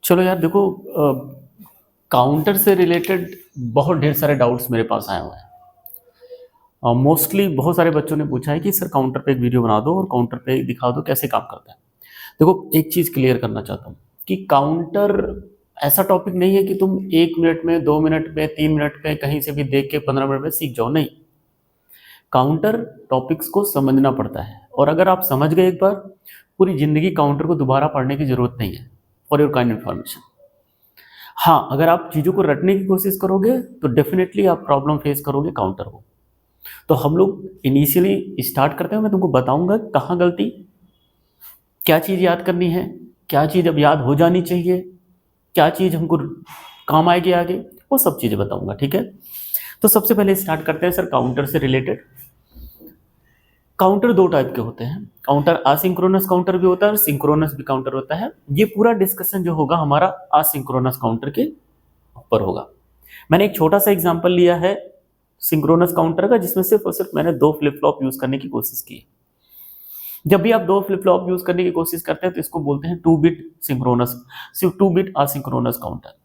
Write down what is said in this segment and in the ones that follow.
चलो यार देखो, काउंटर से रिलेटेड बहुत ढेर सारे डाउट्स मेरे पास आए हुए हैं। मोस्टली बहुत सारे बच्चों ने पूछा है कि सर काउंटर पे एक वीडियो बना दो और काउंटर पे दिखा दो कैसे काम करता है। देखो, एक चीज़ क्लियर करना चाहता हूँ कि काउंटर ऐसा टॉपिक नहीं है कि तुम 1 मिनट में, 2 मिनट में, 3 मिनट में कहीं से भी देख के 15 मिनट में सीख जाओ। नहीं, काउंटर टॉपिक्स को समझना पड़ता है, और अगर आप समझ गए एक बार, पूरी जिंदगी काउंटर को दोबारा पढ़ने की जरूरत नहीं है। For your kind information. हाँ, अगर आप चीज़ों को रटने की कोशिश करोगे तो डेफिनेटली आप प्रॉब्लम फेस करोगे काउंटर को। तो हम लोग इनिशियली स्टार्ट करते हैं, मैं तुमको बताऊंगा कहाँ गलती, क्या चीज़ याद करनी है, क्या चीज़ अब याद हो जानी चाहिए, क्या चीज़ हमको काम आएगी आगे, वो सब चीज़ें बताऊंगा। ठीक है, तो सबसे पहले स्टार्ट करते हैं सर काउंटर से रिलेटेड। काउंटर दो टाइप के होते हैं, काउंटर असिंक्रोनस काउंटर भी होता है और सिंक्रोनस भी काउंटर होता है। ये पूरा डिस्कशन जो होगा हमारा असिंक्रोनस काउंटर के ऊपर होगा। मैंने एक छोटा सा एग्जांपल लिया है सिंक्रोनस काउंटर का, जिसमें सिर्फ और सिर्फ मैंने 2 फ्लिप फ्लॉप यूज करने की कोशिश की। जब भी आप 2 फ्लिप फ्लॉप यूज करने की कोशिश करते हैं तो इसको बोलते हैं 2 बिट सिंक्रोनस, सिर्फ 2 बिट असिंक्रोनस काउंटर।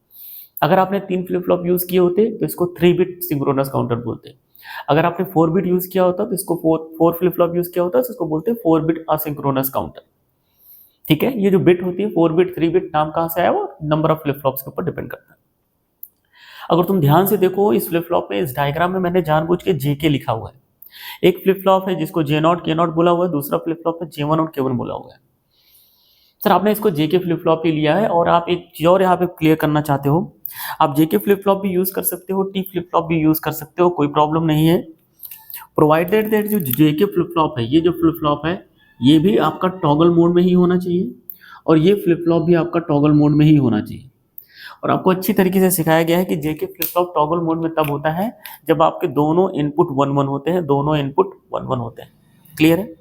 अगर आपने 3 फ्लिप फ्लॉप यूज किए होते तो इसको 3 बिट सिंक्रोनस काउंटर बोलते। अगर आपने 4 बिट यूज किया होता तो इसको 4 फ्लिप फ्लॉप यूज किया होता तो इसको बोलते हैं 4 बिट असिंक्रोनस काउंटर। ठीक है, ये जो बिट होती है 4 बिट 3 बिट नाम कहाँ से आया, वो नंबर ऑफ फ्लिप फ्लॉप्स के ऊपर डिपेंड करता है। अगर तुम ध्यान से देखो इस फ्लिप फ्लॉप में, इस डायग्राम में मैंने जानबूझ के जेके लिखा हुआ है। एक फ्लिप फ्लॉप है जिसको J0 K0 बोला हुआ है, दूसरा फ्लिप फ्लॉप है J1 और K1 बोला हुआ है। सर आपने इसको जेके फ्लिप फ्लॉप ही लिया है, और आप एक चीज और यहाँ पे क्लियर करना चाहते हो, आप जेके फ्लिप फ्लॉप भी यूज कर सकते हो, टी फ्लिप फ्लॉप भी यूज कर सकते हो, कोई प्रॉब्लम नहीं है, प्रोवाइडेड दैट जो जेके फ्लिप फ्लॉप है, ये जो फ्लिप फ्लॉप है ये भी आपका टॉगल मोड में ही होना चाहिए, और ये फ्लिप फ्लॉप भी आपका टॉगल मोड में ही होना चाहिए। और आपको अच्छी तरीके से सिखाया गया है कि JK flip flop toggle mode में तब होता है जब आपके दोनों इनपुट 1-1 होते हैं, दोनों इनपुट 1-1 होते हैं। क्लियर है?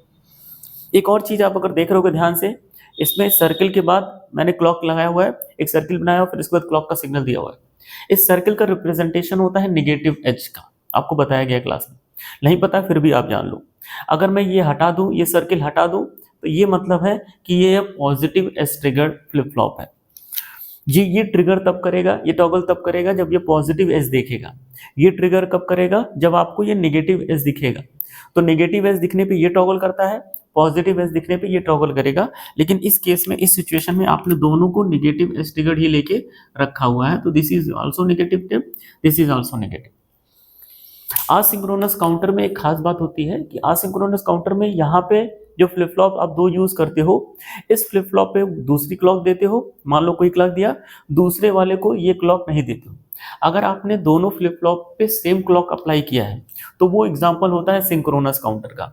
एक और चीज आप अगर देख रहे हो ध्यान से, इसमें सर्किल के बाद मैंने क्लॉक लगाया हुआ है, एक सर्किल बनाया हुआ, फिर इसके बाद क्लॉक का सिग्नल दिया हुआ है। इस सर्किल का रिप्रेजेंटेशन होता है नेगेटिव एज का, आपको बताया गया क्लास में, नहीं पता फिर भी आप जान लो। अगर मैं ये हटा दूं, ये सर्किल हटा दूं, तो ये मतलब है कि ये positive edge triggered flip flop है। ये ट्रिगर तब करेगा, ये टॉगल तब करेगा जब ये पॉजिटिव एज देखेगा। ये ट्रिगर कब करेगा, जब आपको ये नेगेटिव एज दिखेगा। तो नेगेटिव एज दिखने पे ये टॉगल करता है, पॉजिटिव एज दिखने पे ये टॉगल करेगा। लेकिन इस केस में, इस सिचुएशन में आपने दोनों को नेगेटिव एज ट्रिगर्ड ही लेके रखा हुआ है, तो this is also negative tip, this is also negative. Asynchronous counter में एक खास बात होती है कि असिंक्रोनस काउंटर में यहाँ पे जो फ्लिप फ्लॉप आप 2 यूज करते हो, इस फ्लिप फ्लॉप पे दूसरी क्लॉक देते हो, मान लो कोई क्लॉक दिया, दूसरे वाले को ये क्लॉक नहीं देते हो। अगर आपने दोनों फ्लिप फ्लॉप पे सेम क्लॉक अप्लाई किया है तो वो एग्जांपल होता है सिंक्रोनस काउंटर का।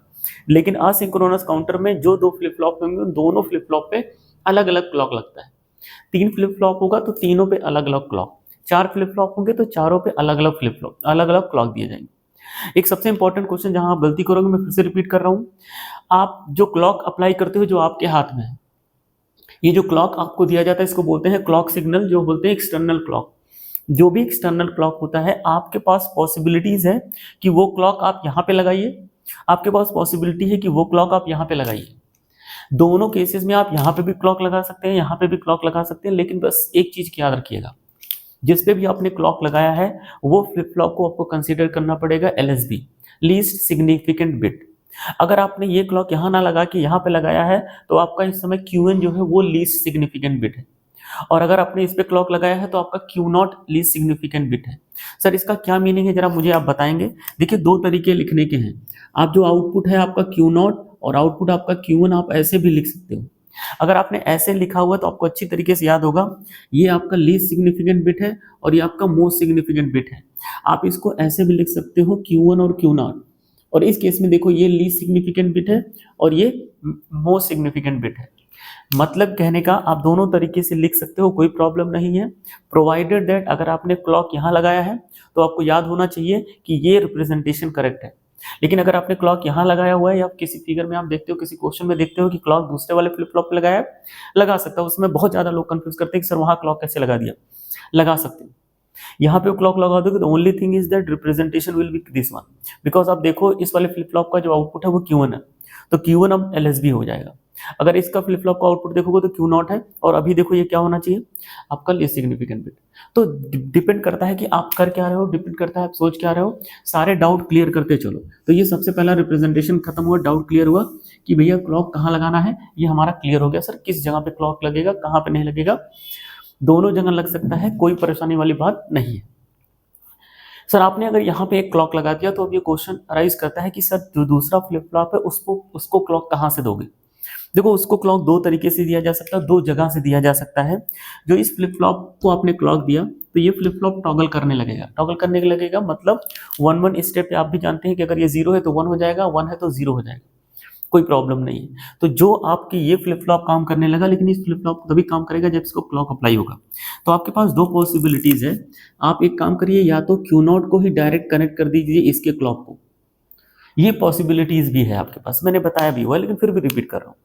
लेकिन असिंक्रोनस काउंटर में जो 2 फ्लिप फ्लॉप होंगे उन दोनों फ्लिप फ्लॉप पे अलग अलग क्लॉक लगता है। 3 फ्लिप फ्लॉप होगा तो तीनों पे अलग अलग क्लॉक, 4 फ्लिप फ्लॉप होंगे तो चारों पे अलग अलग फ्लिप फ्लॉप, अलग अलग क्लॉक दिए जाएंगे। एक सबसे इंपॉर्टेंट क्वेश्चन जहां आप गलती करोगे, मैं फिर से रिपीट कर रहा हूं, आप जो क्लॉक अप्लाई करते हो जो आपके हाथ में है, ये जो क्लॉक आपको दिया जाता है इसको बोलते हैं क्लॉक सिग्नल, जो बोलते हैं एक्सटर्नल क्लॉक। जो भी एक्सटर्नल क्लॉक होता है, आपके पास पॉसिबिलिटीज है कि वो क्लॉक आप यहाँ पे लगाइए, आपके पास पॉसिबिलिटी है कि वो क्लॉक आप यहाँ पे लगाइए। दोनों केसेस में आप यहाँ पे भी क्लॉक लगा सकते हैं, यहाँ पे भी क्लॉक लगा सकते हैं, लेकिन बस एक चीज याद रखिएगा, जिस पे भी आपने क्लॉक लगाया है वो फ्लिप फ्लॉप को आपको कंसीडर करना पड़ेगा LSB, लीस्ट सिग्निफिकेंट बिट। अगर आपने ये क्लॉक यहाँ ना लगा के यहाँ पे लगाया है तो आपका इस समय QN जो है वो लीस्ट सिग्निफिकेंट बिट है, और अगर आपने इस पे क्लॉक लगाया है तो आपका Q0 लीस्ट सिग्निफिकेंट बिट है। सर इसका क्या मीनिंग है जरा मुझे आप बताएंगे? देखिए 2 तरीके लिखने के हैं, आप जो आउटपुट है आपका Q0 और आउटपुट आपका Q1, आप ऐसे भी लिख सकते हो। अगर आपने ऐसे लिखा हुआ तो आपको अच्छी तरीके से याद होगा, ये आपका लीस्ट सिग्निफिकेंट बिट है और ये आपका मोस्ट सिग्निफिकेंट बिट है। आप इसको ऐसे भी लिख सकते हो Q1 और Q0, और इस केस में देखो ये लीस्ट सिग्निफिकेंट बिट है और ये मोस्ट सिग्निफिकेंट बिट है। मतलब कहने का आप दोनों तरीके से लिख सकते हो, कोई प्रॉब्लम नहीं है, प्रोवाइडेड दैट अगर आपने क्लॉक यहाँ लगाया है तो आपको याद होना चाहिए कि ये रिप्रेजेंटेशन करेक्ट है। लेकिन अगर आपने क्लॉक यहाँ लगाया हुआ है, या किसी फिगर में आप देखते हो, किसी क्वेश्चन में देखते हो कि क्लॉक दूसरे वाले फ्लिप फ्लॉप पे लगाया है, लगा सकता है। उसमें बहुत ज्यादा लोग कंफ्यूज करते हैं कि सर वहां क्लॉक कैसे लगा दिया, लगा सकते हैं। यहाँ पे क्लॉक लगा दोगे तो only thing is that representation will be this one, because आप देखो इस वाले फ्लिप फ्लॉप का जो आउटपुट है वो Q1 है, तो Q1 अब LSB हो जाएगा। अगर इसका फ्लिप फ्लॉप का आउटपुट देखोगे तो Q0 है, और अभी देखो ये क्या होना चाहिए, आपका लीस्ट सिग्निफिकेंट बिट। तो डिपेंड करता है कि आप कर क्या रहे हो, डिपेंड करता है आप सोच क्या रहे हो। सारे डाउट क्लियर करते चलो। तो ये सबसे पहला रिप्रेजेंटेशन खत्म हुआ, डाउट क्लियर हुआ कि भैया क्लॉक कहाँ लगाना है, ये हमारा क्लियर हो गया। सर किस जगह पे क्लॉक लगेगा, कहाँ पे नहीं लगेगा, दोनों जगह लग सकता है, कोई परेशानी वाली बात नहीं है। सर आपने अगर यहाँ पे एक क्लॉक लगा दिया तो अब ये क्वेश्चन अराइज करता है कि सर जो दूसरा फ्लिप फ्लॉप है उसको क्लॉक कहाँ से दोगे। देखो उसको क्लॉक दो तरीके से दिया जा सकता है, दो जगह से दिया जा सकता है। जो इस फ्लिप फ्लॉप को आपने क्लॉक दिया तो ये फ्लिप फ्लॉप टॉगल करने लगेगा। टॉगल करने लगेगा मतलब 1-1 स्टेप पे आप भी जानते हैं कि अगर ये 0 है तो 1 हो जाएगा, 1 है तो 0 हो जाएगा, कोई प्रॉब्लम नहीं है। तो जो आपकी ये फ्लिप फ्लॉप काम करने लगा, लेकिन इस फ्लिप फ्लॉप तभी काम करेगा जब इसको क्लॉक अप्लाई होगा। तो आपके पास दो पॉसिबिलिटीज है। आप एक काम करिए, या तो Q0 को ही डायरेक्ट कनेक्ट कर दीजिए इसके क्लॉक को, ये पॉसिबिलिटीज भी है आपके पास, मैंने बताया भी हुआ लेकिन फिर भी रिपीट कर रहा हूँ।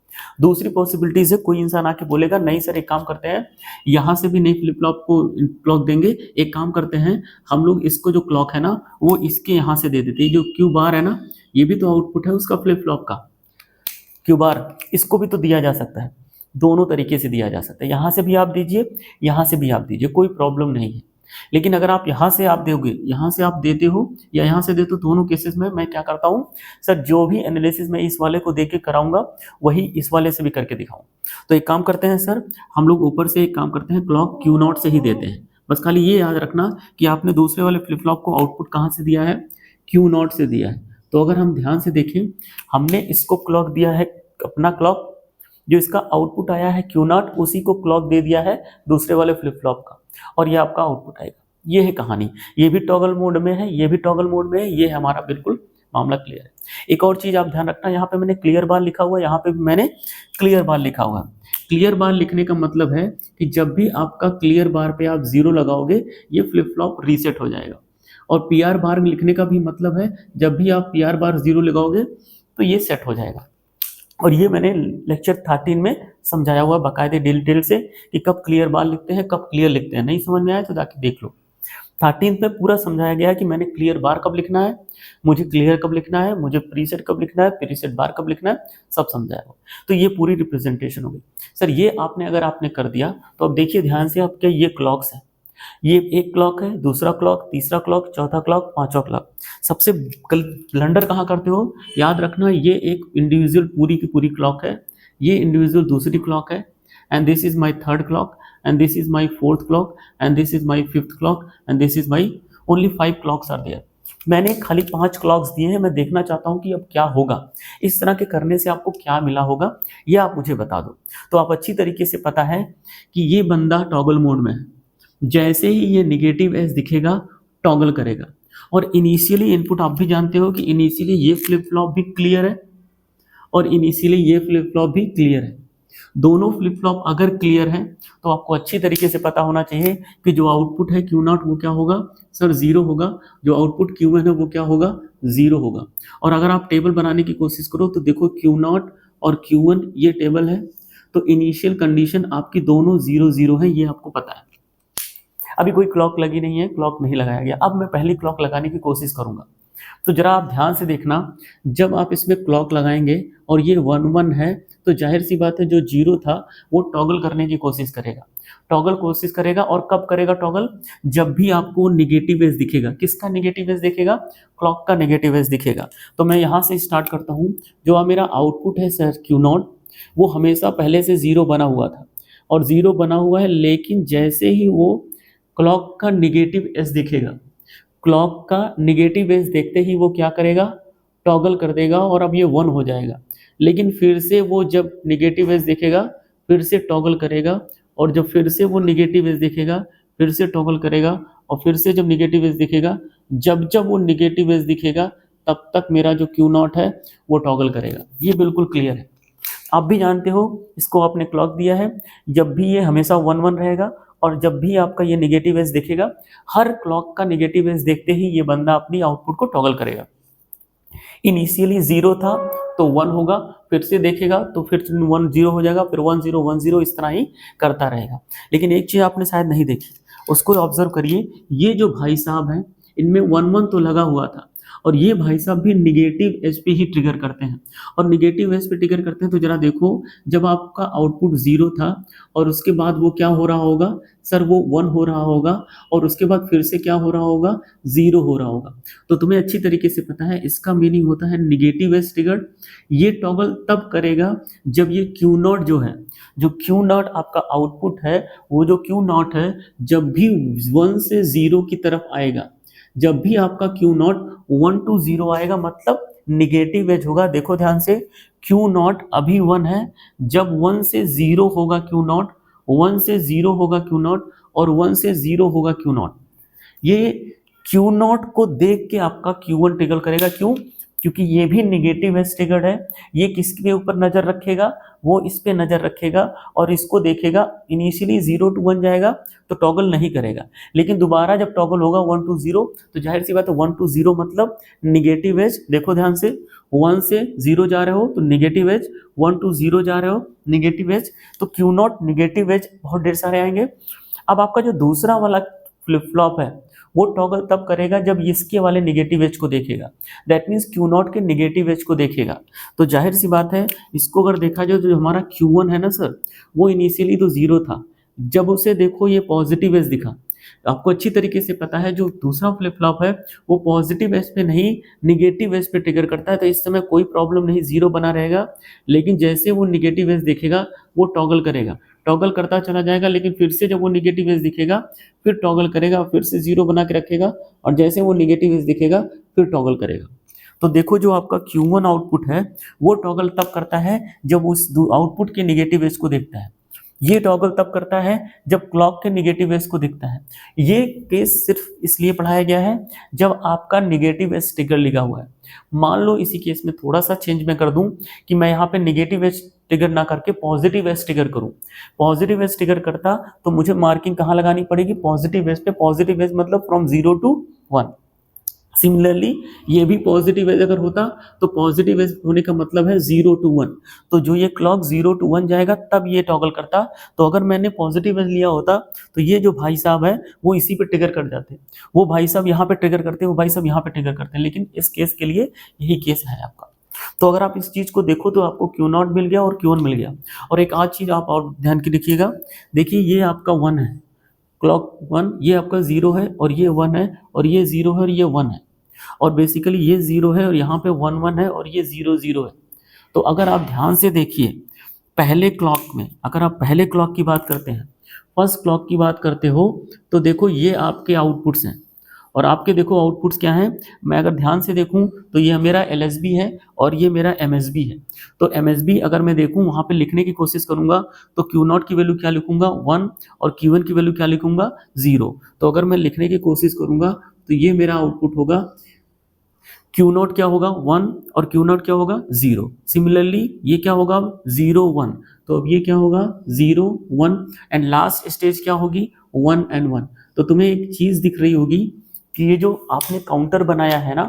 दूसरी पॉसिबिलिटीज है, कोई इंसान आके बोलेगा नहीं सर एक काम करते हैं, यहाँ से भी नहीं फ्लिप फ्लॉप को क्लॉक देंगे, एक काम करते हैं हम लोग इसको जो क्लॉक है ना वो इसके यहाँ से दे देते हैं। जो क्यू बार है ना, ये भी तो आउटपुट है उसका फ्लिप फ्लॉप का, क्यू बार, इसको भी तो दिया जा सकता है। दोनों तरीके से दिया जा सकता है, यहाँ से भी आप दीजिए, यहाँ से भी आप दीजिए, कोई प्रॉब्लम नहीं है। लेकिन अगर आप यहाँ से आप दोगे, यहाँ से आप देते हो या यहाँ से देते हो, दोनों केसेस में मैं क्या करता हूँ सर, जो भी एनालिसिस मैं इस वाले को देके कराऊंगा वही इस वाले से भी करके दिखाऊं। तो एक काम करते हैं सर, हम लोग ऊपर से एक काम करते हैं, क्लॉक Q0 से ही देते हैं। बस खाली ये याद रखना कि आपने दूसरे वाले फ्लिप फ्लॉप को आउटपुट कहाँ से दिया है, Q0 से दिया है। तो अगर हम ध्यान से देखें, हमने इसको क्लॉक दिया है, अपना क्लॉक जो इसका आउटपुट आया है Q0 उसी को क्लॉक दे दिया है दूसरे वाले फ्लिप फ्लॉप का, और ये आपका आउटपुट आएगा। ये है कहानी, ये भी टॉगल मोड में है, ये भी टॉगल मोड में है, ये हमारा बिल्कुल मामला क्लियर है। एक और चीज आप ध्यान रखना, यहाँ पे मैंने क्लियर बार लिखा हुआ है, यहाँ पे भी मैंने क्लियर बार लिखा हुआ है। क्लियर बार लिखने का मतलब है कि जब भी आपका क्लियर बार पे आप 0 लगाओगे ये फ्लिप फ्लॉप रीसेट हो जाएगा। और PR बार लिखने का भी मतलब है जब भी आप PR बार 0 लगाओगे तो ये सेट हो जाएगा। और ये मैंने लेक्चर 13 में समझाया हुआ बाकायदे डिटेल से कि कब क्लियर बार लिखते हैं, कब क्लियर लिखते हैं। नहीं समझ में आया तो जाके देख लो, 13 में पूरा समझाया गया है कि मैंने क्लियर बार कब लिखना है, मुझे क्लियर कब लिखना है, मुझे प्रीसेट कब लिखना है, प्रीसेट बार कब लिखना है, सब समझाया हुआ। तो ये पूरी रिप्रेजेंटेशन हो गई। सर ये आपने अगर कर दिया तो अब देखिए ध्यान से, आपके ये क्लॉक्स हैं, ये एक क्लॉक है, दूसरा क्लॉक, तीसरा क्लॉक, चौथा क्लॉक, पांचवा क्लॉक। सबसे ब्लंडर कहाँ करते हो, याद रखना ये एक इंडिविजुअल पूरी की पूरी क्लॉक है, ये इंडिविजुअल दूसरी क्लॉक है, and this is my third clock, and this is my fourth clock, and this is my fifth clock, and this is my only 5 clocks are there. मैंने खाली 5 क्लॉक्स दिए हैं, मैं देखना चाहता हूं कि अब क्या होगा, इस तरह के करने से आपको क्या मिला होगा ये आप मुझे बता दो। तो आप अच्छी तरीके से पता है कि ये बंदा टॉगल मोड में है, जैसे ही ये निगेटिव एज दिखेगा टॉगल करेगा। और इनिशियली इनपुट आप भी जानते हो कि इनिशियली ये फ्लिप फ्लॉप भी क्लियर है और इनिशियली ये फ्लिप फ्लॉप भी क्लियर है। दोनों फ्लिप फ्लॉप अगर क्लियर है तो आपको अच्छी तरीके से पता होना चाहिए कि जो आउटपुट है Q0 वो क्या होगा सर, 0 होगा। जो आउटपुट Q1 है वो क्या होगा, 0 होगा। और अगर आप टेबल बनाने की कोशिश करो तो देखो Q0 और Q1 ये टेबल है, तो इनिशियल कंडीशन आपकी दोनों 0-0 है, ये आपको पता है। अभी कोई क्लॉक लगी नहीं है, क्लॉक नहीं लगाया गया। अब मैं पहली क्लॉक लगाने की कोशिश करूंगा, तो जरा आप ध्यान से देखना, जब आप इसमें क्लॉक लगाएंगे और ये 1-1 है तो जाहिर सी बात है जो 0 था वो टॉगल करने की कोशिश करेगा, टॉगल कोशिश करेगा। और कब करेगा टॉगल, जब भी आपको निगेटिव एज दिखेगा। किसका निगेटिव एज दिखेगा, क्लॉक का निगेटिव एज दिखेगा। तो मैं यहाँ से स्टार्ट करता हूँ, जो मेरा आउटपुट है सर Q0 वो हमेशा पहले से 0 बना हुआ था और 0 बना हुआ है, लेकिन जैसे ही वो क्लॉक का निगेटिव एज दिखेगा, क्लॉक का निगेटिव एज देखते ही वो क्या करेगा, टॉगल कर देगा और अब ये 1 हो जाएगा। लेकिन फिर से वो जब निगेटिव एज दिखेगा फिर से टॉगल करेगा, और जब फिर से वो निगेटिव एज दिखेगा फिर से टॉगल करेगा, और फिर से जब निगेटिव एज दिखेगा, जब वो निगेटिव एज दिखेगा तब तक मेरा जो Q0 है वो टॉगल करेगा। ये बिल्कुल क्लियर है, आप भी जानते हो, इसको आपने क्लॉक दिया है। जब भी ये हमेशा 1-1 रहेगा और जब भी आपका ये निगेटिव एज दिखेगा, हर क्लॉक का निगेटिव एज देखते ही ये बंदा अपनी आउटपुट को टॉगल करेगा। इनिशियली 0 था तो 1 होगा, फिर से देखेगा तो फिर 1-0 हो जाएगा, फिर 1-0 1-0 इस तरह ही करता रहेगा। लेकिन एक चीज आपने शायद नहीं देखी, उसको ऑब्जर्व करिए, ये जो भाई साहब हैं इनमें 1-1 तो लगा हुआ था और ये भाई साहब भी निगेटिव एज पे ही ट्रिगर करते हैं। और निगेटिव एज पे ट्रिगर करते हैं तो जरा देखो, जब आपका आउटपुट 0 था और उसके बाद वो क्या हो रहा होगा सर, वो 1 हो रहा होगा, और उसके बाद फिर से क्या हो रहा होगा, 0 हो रहा होगा। तो तुम्हें अच्छी तरीके से पता है इसका मीनिंग होता है निगेटिव एज ट्रिगर। ये टॉगल तब करेगा जब ये क्यू नॉट जो है, जो क्यू नॉट आपका आउटपुट है, वो जो क्यू नॉट है जब भी 1 से 0 की तरफ आएगा, जब भी आपका क्यू नॉट 1 to 0 आएगा मतलब निगेटिव एज होगा। देखो ध्यान से, क्यू नॉट अभी 1 है, जब 1 से 0 होगा क्यू नॉट, 1 से 0 होगा क्यू नॉट, और 1 से 0 होगा क्यू नॉट। ये क्यू नॉट को देख के आपका Q1 ट्रिगर करेगा। क्यों? क्योंकि ये भी निगेटिव एज ट्रिगर्ड है। ये किसके ऊपर नजर रखेगा, वो इस पे नजर रखेगा और इसको देखेगा। इनिशियली 0 to 1 जाएगा तो टॉगल नहीं करेगा, लेकिन दोबारा जब टॉगल होगा 1 to 0 तो जाहिर सी बात है 1 to 0 मतलब निगेटिव एज। देखो ध्यान से, 1 से 0 जा रहे हो तो निगेटिव एज, 1 to 0 जा रहे हो निगेटिव एज, तो क्यू नॉट निगेटिव एज बहुत ढेर सारे आएंगे। अब आपका जो दूसरा वाला फ्लिप फ्लॉप है वो टॉगल तब करेगा जब इसके वाले निगेटिव एज को देखेगा, दैट मीन्स क्यू नॉट के निगेटिव एज को देखेगा। तो जाहिर सी बात है इसको अगर देखा जाए जो हमारा Q1 है ना सर, वो इनिशियली तो 0 था, जब उसे देखो ये पॉजिटिव एज दिखा। आपको अच्छी तरीके से पता है जो दूसरा फ्लिप फ्लॉप है वो पॉजिटिव एज पे नहीं निगेटिव एज पे ट्रिगर करता है, तो इस समय कोई प्रॉब्लम नहीं, 0 बना रहेगा। लेकिन जैसे वो निगेटिव एज देखेगा वो टॉगल करेगा, टॉगल करता चला जाएगा, लेकिन फिर से जब वो निगेटिव एज दिखेगा फिर टॉगल करेगा, फिर से 0 बना के रखेगा, और जैसे वो निगेटिव एज दिखेगा फिर टॉगल करेगा। तो देखो जो आपका Q1 आउटपुट है वो टॉगल तब करता है जब उस आउटपुट के निगेटिव एज को देखता है। ये टॉगल तब करता है जब क्लॉक के निगेटिव एज को दिखता है। ये केस सिर्फ इसलिए पढ़ाया गया है जब आपका निगेटिव एज ट्रिगर लिखा हुआ है। मान लो इसी केस में थोड़ा सा चेंज मैं कर दूं कि मैं यहाँ पे निगेटिव एज ट्रिगर ना करके पॉजिटिव एज ट्रिगर करूं। पॉजिटिव एज ट्रिगर करता तो मुझे मार्किंग कहाँ लगानी पड़ेगी, पॉजिटिव एज पे। पॉजिटिव एज मतलब फ्रॉम 0 to 1। सिमिलरली ये भी पॉजिटिव एज अगर होता तो पॉजिटिव एज होने का मतलब है 0 to 1, तो जो ये क्लॉक 0 to 1 जाएगा तब ये टॉगल करता। तो अगर मैंने पॉजिटिव एज लिया होता तो ये जो भाई साहब है वो इसी पे ट्रिगर कर जाते, वो भाई साहब यहाँ पे ट्रिगर करते, वो भाई साहब यहाँ पे ट्रिगर करते हैं, लेकिन इस केस के लिए यही केस है आपका। तो अगर आप इस चीज को देखो तो आपको Q0 मिल गया और Q1 मिल गया। और एक आज चीज आप और ध्यान की रखिएगा, देखिए ये आपका 1 है, क्लॉक 1, ये आपका 0 है और ये 1 है, और ये 0 है और ये 1 है, और बेसिकली ये 0 है और यहाँ पे 1 1 है और ये 0 0 है। तो अगर आप ध्यान से देखिए पहले क्लॉक में, अगर आप पहले क्लॉक की बात करते हैं, फर्स्ट क्लॉक की बात करते हो, तो देखो ये आपके आउटपुट्स हैं और आपके देखो आउटपुट्स क्या हैं। मैं अगर ध्यान से देखूं तो ये मेरा LSB है और ये मेरा MSB है। तो MSB अगर मैं देखूं वहाँ पे लिखने की कोशिश करूंगा तो Q0 की वैल्यू क्या लिखूंगा 1 और Q1 की वैल्यू क्या लिखूंगा 0। तो अगर मैं लिखने की कोशिश करूंगा तो ये मेरा आउटपुट होगा, Q0 क्या होगा 1 और Q0 क्या होगा 0। सिमिलरली ये क्या होगा 0 1, तो अब ये क्या होगा 0 1, एंड लास्ट स्टेज क्या होगी 1 and 1। तो तुम्हें एक चीज दिख रही होगी कि ये जो आपने काउंटर बनाया है ना,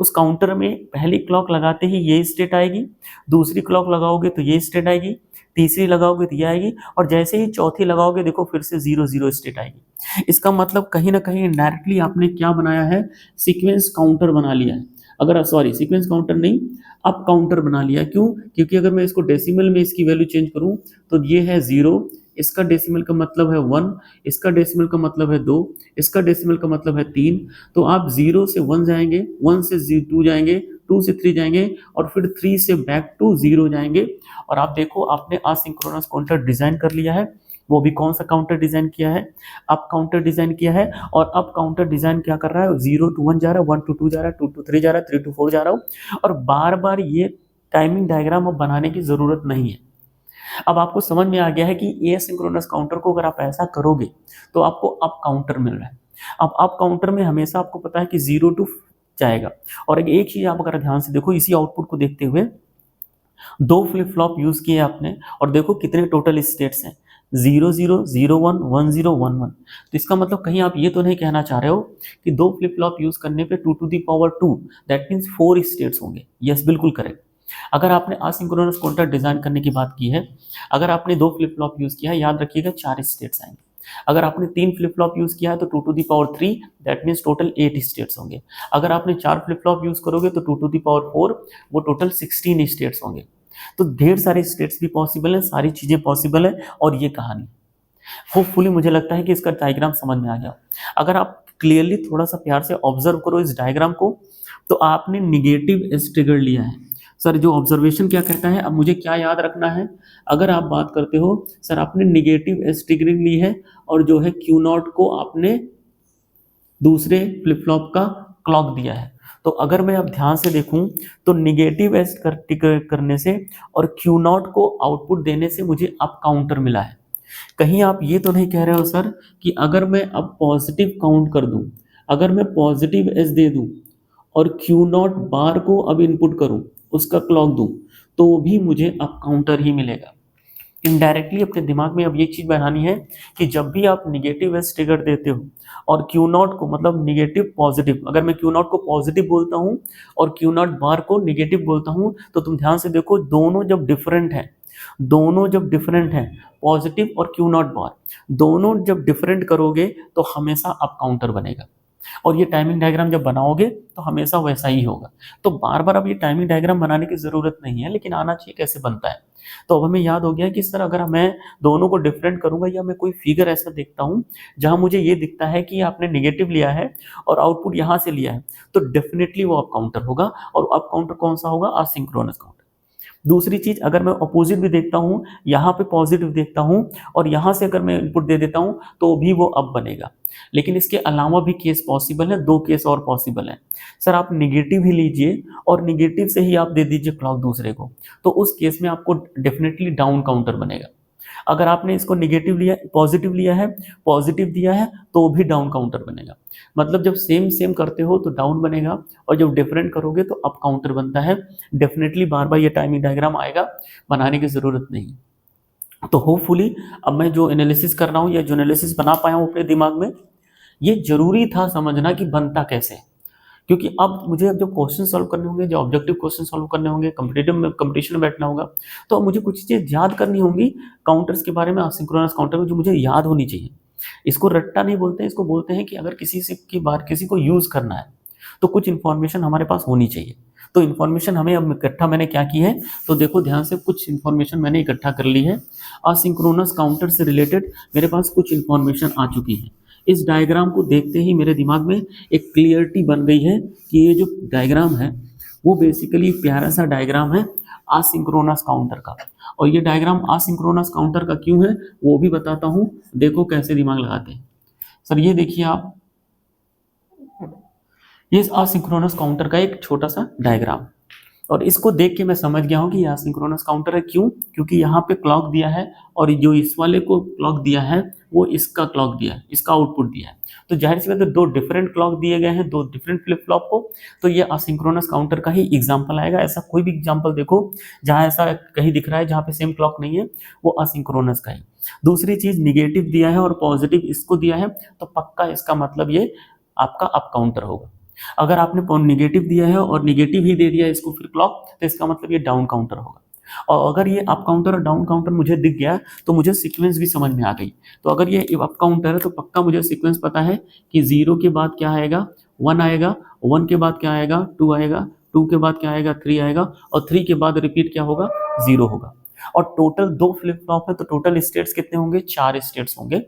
उस काउंटर में पहली क्लॉक लगाते ही ये स्टेट आएगी, दूसरी क्लॉक लगाओगे तो ये स्टेट आएगी, तीसरी लगाओगे तो ये आएगी, और जैसे ही चौथी लगाओगे देखो फिर से 0 0 स्टेट आएगी। इसका मतलब कहीं ना कहीं इनडायरेक्टली आपने क्या बनाया है, सीक्वेंस काउंटर बना लिया है। अगर सॉरी सीक्वेंस काउंटर नहीं, अप काउंटर बना लिया। क्यों? क्योंकि अगर मैं इसको डेसिमल में इसकी वैल्यू चेंज करूं तो ये है 0, इसका डेसिमल का मतलब है 1, इसका डेसिमल का मतलब है 2, इसका डेसिमल का मतलब है 3। तो आप 0 से 1 जाएंगे, 1 से 2 जाएंगे, 2 से 3 जाएंगे, और फिर 3 से बैक टू 0 जाएंगे। और आप देखो आपने असिंक्रोनस काउंटर डिजाइन कर लिया है। वो भी कौन सा काउंटर डिजाइन किया है, अप काउंटर डिजाइन किया है। और अप काउंटर डिजाइन क्या कर रहा है, 0 to 1 जा रहा है, 1 to 2 जा रहा है, 2 to 3 जा रहा है, 3 to 4 जा रहा हूँ। और बार बार ये टाइमिंग डायग्राम अब बनाने की जरूरत नहीं है। अब आपको समझ में आ गया है कि एसिंक्रोनस काउंटर को अगर आप ऐसा करोगे तो आपको अप काउंटर मिल रहा है। अब अप काउंटर में हमेशा आपको पता है कि 0 to जाएगा। और एक चीज आप अगर ध्यान से देखो, इसी आउटपुट को देखते हुए 2 फ्लिप फ्लॉप यूज किए आपने, और देखो कितने टोटल स्टेट्स हैं, 0 0 0 1 1 0 1 1। तो इसका मतलब कहीं आप ये तो नहीं कहना चाह रहे हो कि 2 फ्लिप फ्लॉप यूज करने पे 2 to the power 2, that means 4 states होंगे। यस, बिल्कुल करेक्ट। अगर आपने असिंक्रोनस काउंटर डिजाइन करने की बात की है, अगर आपने 2 फ्लिप फ्लॉप यूज किया है, याद रखिएगा 4 स्टेट्स आएंगे। अगर आपने 3 फ्लिप फ्लॉप यूज किया है तो 2 to the power 3, that means total 8 states होंगे। अगर आपने 4 फ्लिप फ्लॉप यूज करोगे तो 2 टू द पावर 4, वो टोटल 16 स्टेट्स होंगे। तो ढेर सारे स्टेट्स भी पॉसिबल है, सारी चीजें पॉसिबल है, और ये कहानी होपफुली मुझे लगता है कि इसका डायग्राम समझ में आ गया। अगर आप क्लियरली थोड़ा सा प्यार से ऑब्जर्व करो इस डायग्राम को, तो आपने निगेटिव एज ट्रिगर लिया है। सर जो ऑब्जर्वेशन क्या कहता है, अब मुझे क्या याद रखना है, अगर आप बात करते हो सर आपने निगेटिव एज ट्रिगरिंग ली है और जो है क्यू नॉट को आपने दूसरे फ्लिप फ्लॉप का क्लॉक दिया है। तो अगर मैं अब ध्यान से देखूं तो निगेटिव एज करने से और क्यू नॉट को आउटपुट देने से मुझे अब काउंटर मिला है। कहीं आप ये तो नहीं कह रहे हो सर कि अगर मैं अब पॉजिटिव काउंट कर दूं, अगर मैं पॉजिटिव एज दे दूं और क्यू नॉट बार को अब इनपुट करूं, उसका क्लॉक दूं, तो भी मुझे अब काउंटर ही मिलेगा। इनडायरेक्टली अपने दिमाग में अब ये चीज बनानी है कि जब भी आप निगेटिव एज ट्रिगर देते हो और क्यू नॉट को, मतलब निगेटिव पॉजिटिव, अगर मैं क्यू नॉट को पॉजिटिव बोलता हूं और क्यू नॉट बार को निगेटिव बोलता हूं, तो तुम ध्यान से देखो दोनों जब डिफरेंट है, दोनों जब डिफरेंट है, पॉजिटिव और क्यू नॉट बार दोनों जब डिफरेंट करोगे तो हमेशा अप काउंटर बनेगा। और ये टाइमिंग डायग्राम जब बनाओगे तो हमेशा वैसा ही होगा। तो बार बार अब ये टाइमिंग डायग्राम बनाने की जरूरत नहीं है, लेकिन आना चाहिए कैसे बनता है। तो अब हमें याद हो गया कि सर अगर मैं दोनों को डिफरेंट करूंगा या मैं कोई फिगर ऐसा देखता हूं जहां मुझे ये दिखता है कि आपने निगेटिव लिया है और आउटपुट यहां से लिया है, तो डेफिनेटली वो अप काउंटर होगा। और अप काउंटर कौन सा होगा, असिंक्रोनस काउंटर। दूसरी चीज, अगर मैं अपोजिट भी देखता हूँ, यहाँ पे पॉजिटिव देखता हूँ और यहाँ से अगर मैं इनपुट दे देता हूँ तो भी वो अब बनेगा। लेकिन इसके अलावा भी केस पॉसिबल है, 2 केस और पॉसिबल है। सर आप निगेटिव ही लीजिए और निगेटिव से ही आप दे दीजिए क्लॉक दूसरे को, तो उस केस में आपको डेफिनेटली डाउन काउंटर बनेगा। अगर आपने इसको निगेटिव लिया, पॉजिटिव लिया है, पॉजिटिव दिया है, तो भी डाउन काउंटर बनेगा। मतलब जब सेम सेम करते हो तो डाउन बनेगा और जब डिफरेंट करोगे तो अप काउंटर बनता है। डेफिनेटली बार बार ये टाइमिंग डायग्राम आएगा, बनाने की जरूरत नहीं। तो होपफुली अब मैं जो एनालिसिस कर रहा हूँ या जो एनालिसिस बना पाया हूँ अपने दिमाग में, ये जरूरी था समझना कि बनता कैसे है। क्योंकि अब मुझे अब जो क्वेश्चन सॉल्व करने होंगे, जो ऑब्जेक्टिव क्वेश्चन सॉल्व करने होंगे, कंपटीशन में बैठना होगा, तो अब मुझे कुछ चीज़ें याद करनी होंगी काउंटर्स के बारे में, असिंक्रोनस काउंटर में, जो मुझे याद होनी चाहिए। इसको रट्टा नहीं बोलते हैं, इसको बोलते हैं कि अगर किसी से की बार किसी को यूज करना है तो कुछ इन्फॉर्मेशन हमारे पास होनी चाहिए। तो इन्फॉर्मेशन हमें अब इकट्ठा मैंने क्या की है, तो देखो ध्यान से, कुछ इन्फॉर्मेशन मैंने इकट्ठा कर ली है। असिंक्रोनस काउंटर से रिलेटेड मेरे पास कुछ इन्फॉर्मेशन आ चुकी है। इस डायग्राम को देखते ही मेरे दिमाग में एक क्लियरिटी बन गई है कि ये जो डायग्राम है वो बेसिकली प्यारा सा डायग्राम है असिंक्रोनस काउंटर का। और ये डायग्राम असिंक्रोनस काउंटर का क्यों है वो भी बताता हूँ, देखो कैसे दिमाग लगाते हैं। सर ये देखिए आप, ये असिंक्रोनस काउंटर का एक छोटा सा डायग्राम, और इसको देख के मैं समझ गया हूँ कि ये असिंक्रोनस काउंटर है। क्यों? क्योंकि यहाँ पे क्लॉक दिया है और जो इस वाले को क्लॉक दिया है वो इसका क्लॉक दिया है, इसका आउटपुट दिया है। तो जाहिर सी बात है 2 डिफरेंट क्लॉक दिए गए हैं, 2 डिफरेंट फ्लिप फ्लॉप को, तो ये असिंक्रोनस काउंटर का ही एग्जाम्पल आएगा। ऐसा कोई भी एग्जाम्पल देखो जहाँ ऐसा कहीं दिख रहा है जहाँ पे सेम क्लॉक नहीं है, वो असिंक्रोनस का ही। दूसरी चीज, निगेटिव दिया है और पॉजिटिव इसको दिया है, तो पक्का इसका मतलब ये आपका अप काउंटर होगा। अगर आपने निगेटिव दिया है और निगेटिव ही दे दिया इसको फिर क्लॉक, तो इसका मतलब ये डाउन काउंटर होगा। और अगर ये अप काउंटर और डाउन काउंटर मुझे दिख गया तो मुझे सीक्वेंस भी समझ में आ गई। तो अगर ये अप काउंटर है तो पक्का मुझे सीक्वेंस पता है कि 0 के बाद क्या आएगा, 1 आएगा, 1 के बाद क्या आएगा, 2 आएगा, 2 के बाद क्या आएगा, 3 आएगा, और 3 के बाद रिपीट क्या होगा, 0 होगा। और टोटल 2 फ्लिप फ्लॉप है तो टोटल स्टेट्स कितने होंगे, 4 स्टेट्स होंगे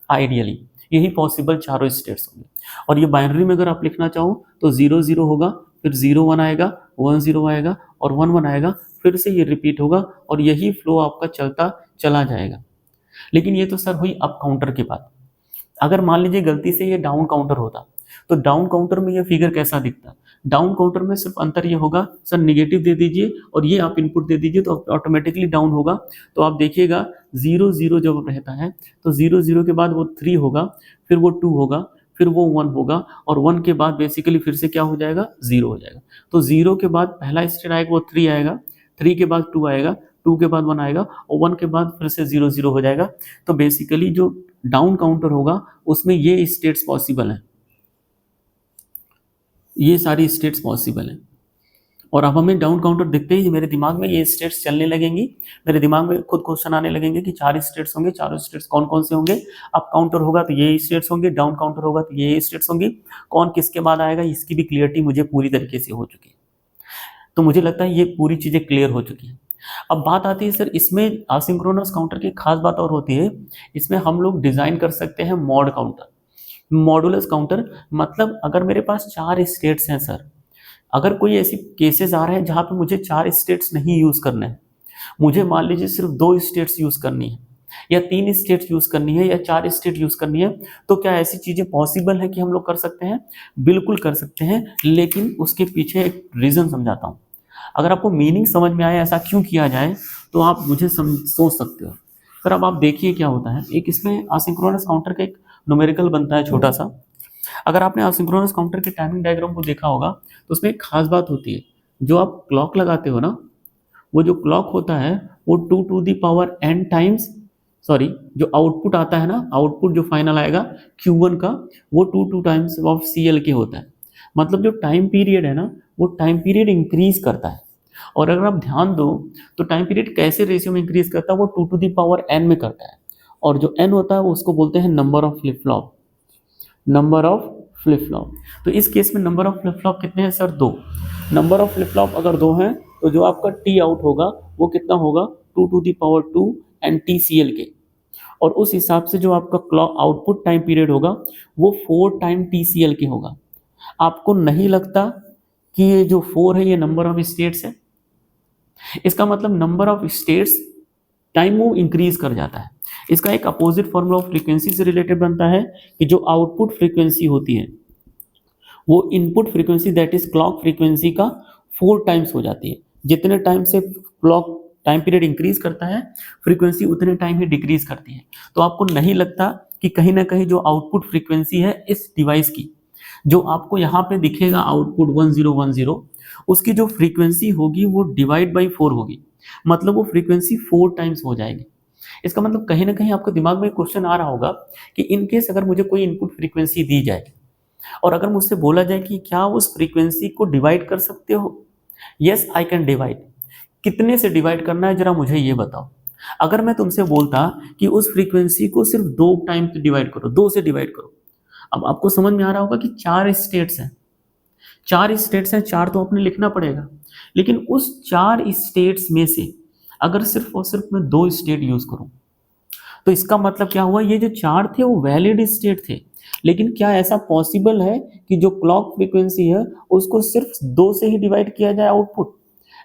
आइडियली। यही पॉसिबल चारों स्टेट्स होंगे। और ये बाइनरी में अगर आप लिखना चाहो तो 0 0 होगा, फिर 0 1 आएगा, 1 0 आएगा और 1 1 आएगा, फिर से ये रिपीट होगा और यही फ्लो आपका चलता चला जाएगा। लेकिन ये तो सर हुई अप काउंटर की बात। अगर मान लीजिए गलती से ये डाउन काउंटर होता तो डाउन काउंटर में ये फिगर कैसा दिखता। डाउन काउंटर में सिर्फ अंतर ये होगा, सर निगेटिव दे दीजिए और ये आप इनपुट दे दीजिए तो ऑटोमेटिकली डाउन होगा। तो आप देखिएगा 0 0 जब रहता है तो 0 0 के बाद वो 3 होगा, फिर वो 2 होगा, फिर वो 1 होगा, और 1 के बाद बेसिकली फिर से क्या हो जाएगा, 0 हो जाएगा। तो 0 के बाद पहला स्टेट आएगा वो 3 आएगा, 3 के बाद 2 आएगा, 2 के बाद 1 आएगा और 1 के बाद फिर से 0 0 हो जाएगा। तो बेसिकली जो डाउन काउंटर होगा उसमें ये स्टेट्स पॉसिबल हैं, ये सारी स्टेट्स पॉसिबल हैं। और अब हमें डाउन काउंटर दिखते ही मेरे दिमाग में ये स्टेट्स चलने लगेंगी, मेरे दिमाग में खुद क्वेश्चन आने लगेंगे कि 4 स्टेट्स होंगे, चारों स्टेट्स कौन कौन से होंगे, अप काउंटर होगा तो ये स्टेट्स होंगे, डाउन काउंटर होगा तो ये स्टेट्स होंगी, कौन किसके बाद आएगा, इसकी भी क्लियरिटी मुझे पूरी तरीके से हो चुकी है। तो मुझे लगता है ये पूरी चीज़ें क्लियर हो चुकी है। अब बात आती है सर इसमें असिंक्रोनस काउंटर की खास बात और होती है, इसमें हम लोग डिज़ाइन कर सकते हैं मॉड काउंटर, मॉडुलस काउंटर। मतलब अगर मेरे पास 4 स्टेट्स हैं सर, अगर कोई ऐसी केसेस आ रहे हैं जहाँ पे मुझे 4 स्टेट्स नहीं यूज़ करने हैं, मुझे मान लीजिए सिर्फ 2 स्टेट्स यूज़ करनी है या 3 स्टेट्स यूज़ करनी है या 4 स्टेट यूज़ करनी है, तो क्या ऐसी चीज़ें पॉसिबल है कि हम लोग कर सकते हैं? बिल्कुल कर सकते हैं, लेकिन उसके पीछे एक रीज़न समझाता हूँ। अगर आपको मीनिंग समझ में आए ऐसा क्यों किया जाए तो आप मुझे सोच सकते हो। सर अब आप देखिए क्या होता है, एक इसमें असिंक्रोनस काउंटर का एक न्यूमेरिकल बनता है छोटा सा। अगर आपने असिंक्रोनस काउंटर के टाइमिंग डायग्राम को देखा होगा तो उसमें एक खास बात होती है, जो आप क्लॉक लगाते हो ना, वो जो क्लॉक होता है वो 2 to the power n times, sorry जो आउटपुट आता है ना, आउटपुट जो फाइनल आएगा Q1 का, वो 2 टाइम्स ऑफ CL के होता है। मतलब जो टाइम पीरियड है ना, वो टाइम पीरियड इंक्रीज करता है। और अगर आप ध्यान दो तो टाइम पीरियड कैसे रेशियो में इंक्रीज करता है, वो 2 टू दी पावर n में करता है। और जो n होता है वो उसको बोलते हैं number of flip flop, number of flip flop. तो इस केस में नंबर ऑफ फ्लिप फ्लॉप कितने हैं sir? 2। Number of flip flop अगर 2 हैं तो जो आपका टी आउट होगा वो कितना होगा? 2 to the power 2 and TCL के। और उस हिसाब से जो आपका क्लॉक आउटपुट टाइम पीरियड होगा वो 4 टाइम TCL के होगा। आपको नहीं लगता कि ये जो 4 है ये नंबर ऑफ स्टेट्स है? इसका मतलब नंबर ऑफ स्टेट्स टाइम वो इंक्रीज कर जाता है। इसका एक अपोजिट फॉर्मूला ऑफ फ्रीक्वेंसी से रिलेटेड बनता है कि जो आउटपुट फ्रीक्वेंसी होती है वो input frequency that is clock frequency का 4 टाइम्स हो जाती है। जितने टाइम से क्लॉक टाइम पीरियड इंक्रीज करता है, फ्रीक्वेंसी उतने टाइम ही डिक्रीज करती है। तो आपको नहीं लगता कि कहीं ना कहीं जो आउटपुट फ्रीक्वेंसी है इस डिवाइस की, जो आपको यहाँ पे दिखेगा आउटपुट 1010, उसकी जो फ्रीक्वेंसी होगी वो डिवाइड बाई 4 होगी, मतलब वो फ्रीक्वेंसी 4 टाइम्स हो जाएगी। इसका मतलब कहीं ना कहीं आपके दिमाग में क्वेश्चन आ रहा होगा कि इन केस अगर मुझे कोई इनपुट फ्रीक्वेंसी दी जाए और अगर मुझसे बोला जाए कि क्या उस फ्रीक्वेंसी को डिवाइड कर सकते हो? Yes I can divide. कितने से डिवाइड करना है जरा मुझे ये बताओ। अगर मैं तुमसे बोलता कि उस फ्रीक्वेंसी को सिर्फ 2 टाइम से डिवाइड करो, 2 से डिवाइड करो, अब आपको समझ में आ रहा होगा कि 4 स्टेट्स हैं, 4 स्टेट्स हैं, 4 तो आपने लिखना पड़ेगा। लेकिन उस 4 स्टेट्स में से अगर सिर्फ और सिर्फ मैं 2 स्टेट यूज करूं तो इसका मतलब क्या हुआ? ये जो 4 थे वो वैलिड स्टेट थे। लेकिन क्या ऐसा पॉसिबल है कि जो क्लॉक फ्रीक्वेंसी है उसको सिर्फ 2 से ही डिवाइड किया जाए आउटपुट?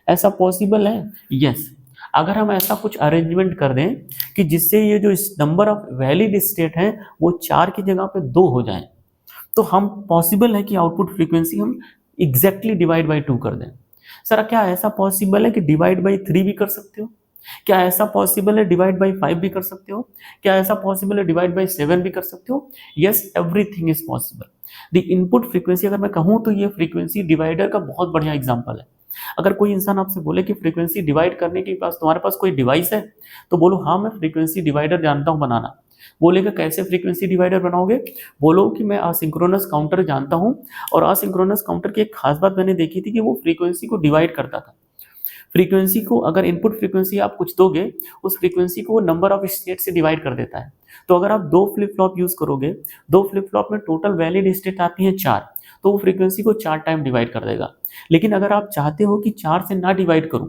ऐसा पॉसिबल है? यस। अगर हम ऐसा कुछ अरेंजमेंट कर दें कि जिससे ये जो नंबर ऑफ वैलिड स्टेट हैं वो 4 की जगह पे 2 हो जाएं, तो हम पॉसिबल है कि आउटपुट फ्रीक्वेंसी हम एग्जैक्टली डिवाइड बाई 2 कर दें। सर क्या ऐसा पॉसिबल है कि डिवाइड बाई 3 भी कर सकते हो? क्या ऐसा पॉसिबल है डिवाइड बाई 5 भी कर सकते हो? क्या ऐसा पॉसिबल है डिवाइड बाई 7 भी कर सकते हो? Yes, everything is possible. The input frequency अगर मैं कहूँ तो ये फ्रीक्वेंसी डिवाइडर का बहुत बढ़िया एग्जांपल है। अगर कोई इंसान आपसे बोले कि फ्रीक्वेंसी डिवाइड करने के पास तुम्हारे पास कोई डिवाइस है, तो बोलो हाँ मैं फ्रीक्वेंसी डिवाइडर जानता हूँ बनाना। बोलेगा कैसे फ्रीक्वेंसी डिवाइडर बनाओगे? बोलो कि मैं असिंक्रोनस काउंटर जानता हूँ, और असिंक्रोनस काउंटर की एक खास बात मैंने देखी थी कि वो फ्रीक्वेंसी को डिवाइड करता था। फ्रीक्वेंसी को अगर इनपुट फ्रीक्वेंसी आप कुछ दोगे, उस फ्रीक्वेंसी को वो नंबर ऑफ स्टेट से डिवाइड कर देता है। तो अगर आप 2 फ्लिप फ्लॉप यूज करोगे, 2 फ्लिप फ्लॉप में टोटल वैलिड स्टेट आती हैं 4, तो वो फ्रीक्वेंसी को 4 टाइम डिवाइड कर देगा। लेकिन अगर आप चाहते हो कि 4 से ना डिवाइड करूं,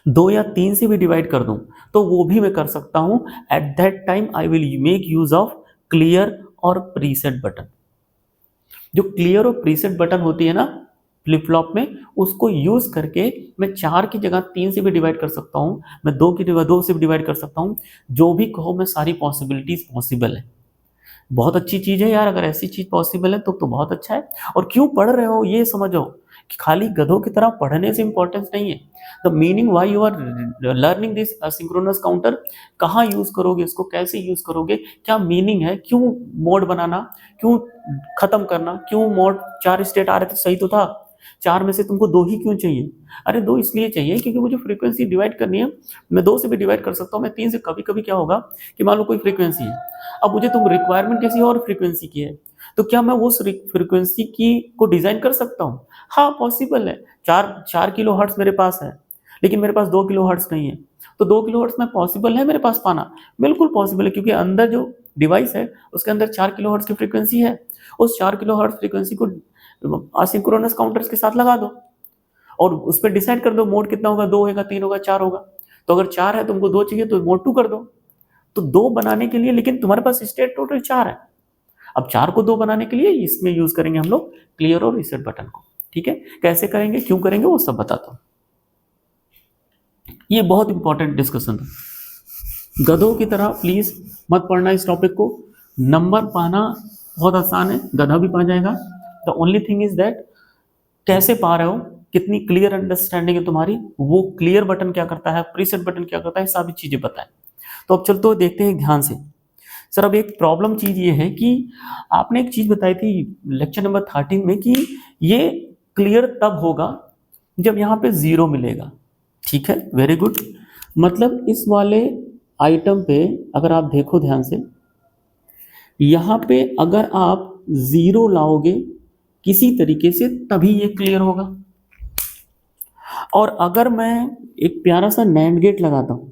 2 या 3 से भी डिवाइड कर दूं, तो वो भी मैं कर सकता हूं। At that time I will make use of clear और प्रीसेट बटन। जो क्लियर और प्रीसेट बटन होती है ना फ्लिप फ्लॉप में, उसको यूज करके मैं 4 की जगह 3 से भी डिवाइड कर सकता हूं, मैं 2 की जगह 2 से भी डिवाइड कर सकता हूं। जो भी कहो मैं सारी पॉसिबिलिटीज पॉसिबल है। बहुत अच्छी चीज है यार, अगर ऐसी चीज पॉसिबल है तो बहुत अच्छा है। और क्यों पढ़ रहे हो ये समझो कि खाली गधों की तरह पढ़ने से इंपॉर्टेंस नहीं है। The meaning why you are learning this synchronous counter, कहाँ यूज करोगे इसको, कैसे यूज करोगे, क्या मीनिंग है, क्यों मोड बनाना, क्यों खत्म करना, क्यों मोड 4 स्टेट आ रहे थे सही तो था, 4 में से तुमको 2 ही क्यों चाहिए? अरे 2 इसलिए चाहिए क्योंकि मुझे फ्रीक्वेंसी डिवाइड करनी है। मैं 2 से भी डिवाइड कर सकता हूँ, मैं 3 से। कभी कभी क्या होगा कि मान लो कोई फ्रीक्वेंसी है, अब मुझे तुम रिक्वायरमेंट किसी और फ्रीक्वेंसी की है, तो क्या मैं उस फ्रीक्वेंसी की को डिजाइन कर सकता हूँ? हाँ, पॉसिबल है। 4 किलो हर्ट्ज मेरे पास है, लेकिन मेरे पास 2 किलो हर्ट्ज नहीं है, तो 2 किलो हर्ट्ज में पॉसिबल है मेरे पास पाना? बिल्कुल पॉसिबल है, क्योंकि अंदर जो डिवाइस है उसके अंदर 4 किलो हर्ट्ज की फ्रीक्वेंसी है। उस 4 किलो हर्ट्ज फ्रीक्वेंसी को असिंक्रोनस काउंटर्स के साथ लगा दो और उस पर डिसाइड कर दो मोड कितना होगा, 2 होगा, 3 होगा, 4 होगा। तो अगर 4 है, तुमको 2 चाहिए तो मोड 2 कर दो। तो 2 बनाने के लिए, लेकिन तुम्हारे पास स्टेट टोटल 4 है। अब 4 को 2 बनाने के लिए इसमें यूज करेंगे हम लोग क्लियर और रीसेट बटन को। ठीक है, कैसे करेंगे, क्यों करेंगे, वो सब बताता हूं। ये बहुत इंपॉर्टेंट डिस्कशन था, गधों की तरह प्लीज मत पढ़ना इस टॉपिक को। नंबर पाना बहुत आसान है, गधा भी पा जाएगा। The only thing is that कैसे पा रहे हो, कितनी क्लियर अंडरस्टैंडिंग है तुम्हारी, वो क्लियर बटन क्या करता है, प्रीसेट बटन क्या करता है, सारी चीजें बताएं। तो अब चलते हुए देखते हैं ध्यान से। सर अब एक प्रॉब्लम चीज ये है कि आपने एक चीज बताई थी लेक्चर नंबर 13 में कि ये क्लियर तब होगा जब यहाँ पे 0 मिलेगा। ठीक है, वेरी गुड। मतलब इस वाले आइटम पे अगर आप देखो ध्यान से, यहाँ पे अगर आप 0 लाओगे किसी तरीके से तभी ये क्लियर होगा। और अगर मैं एक प्यारा सा नैंड गेट लगाता हूं,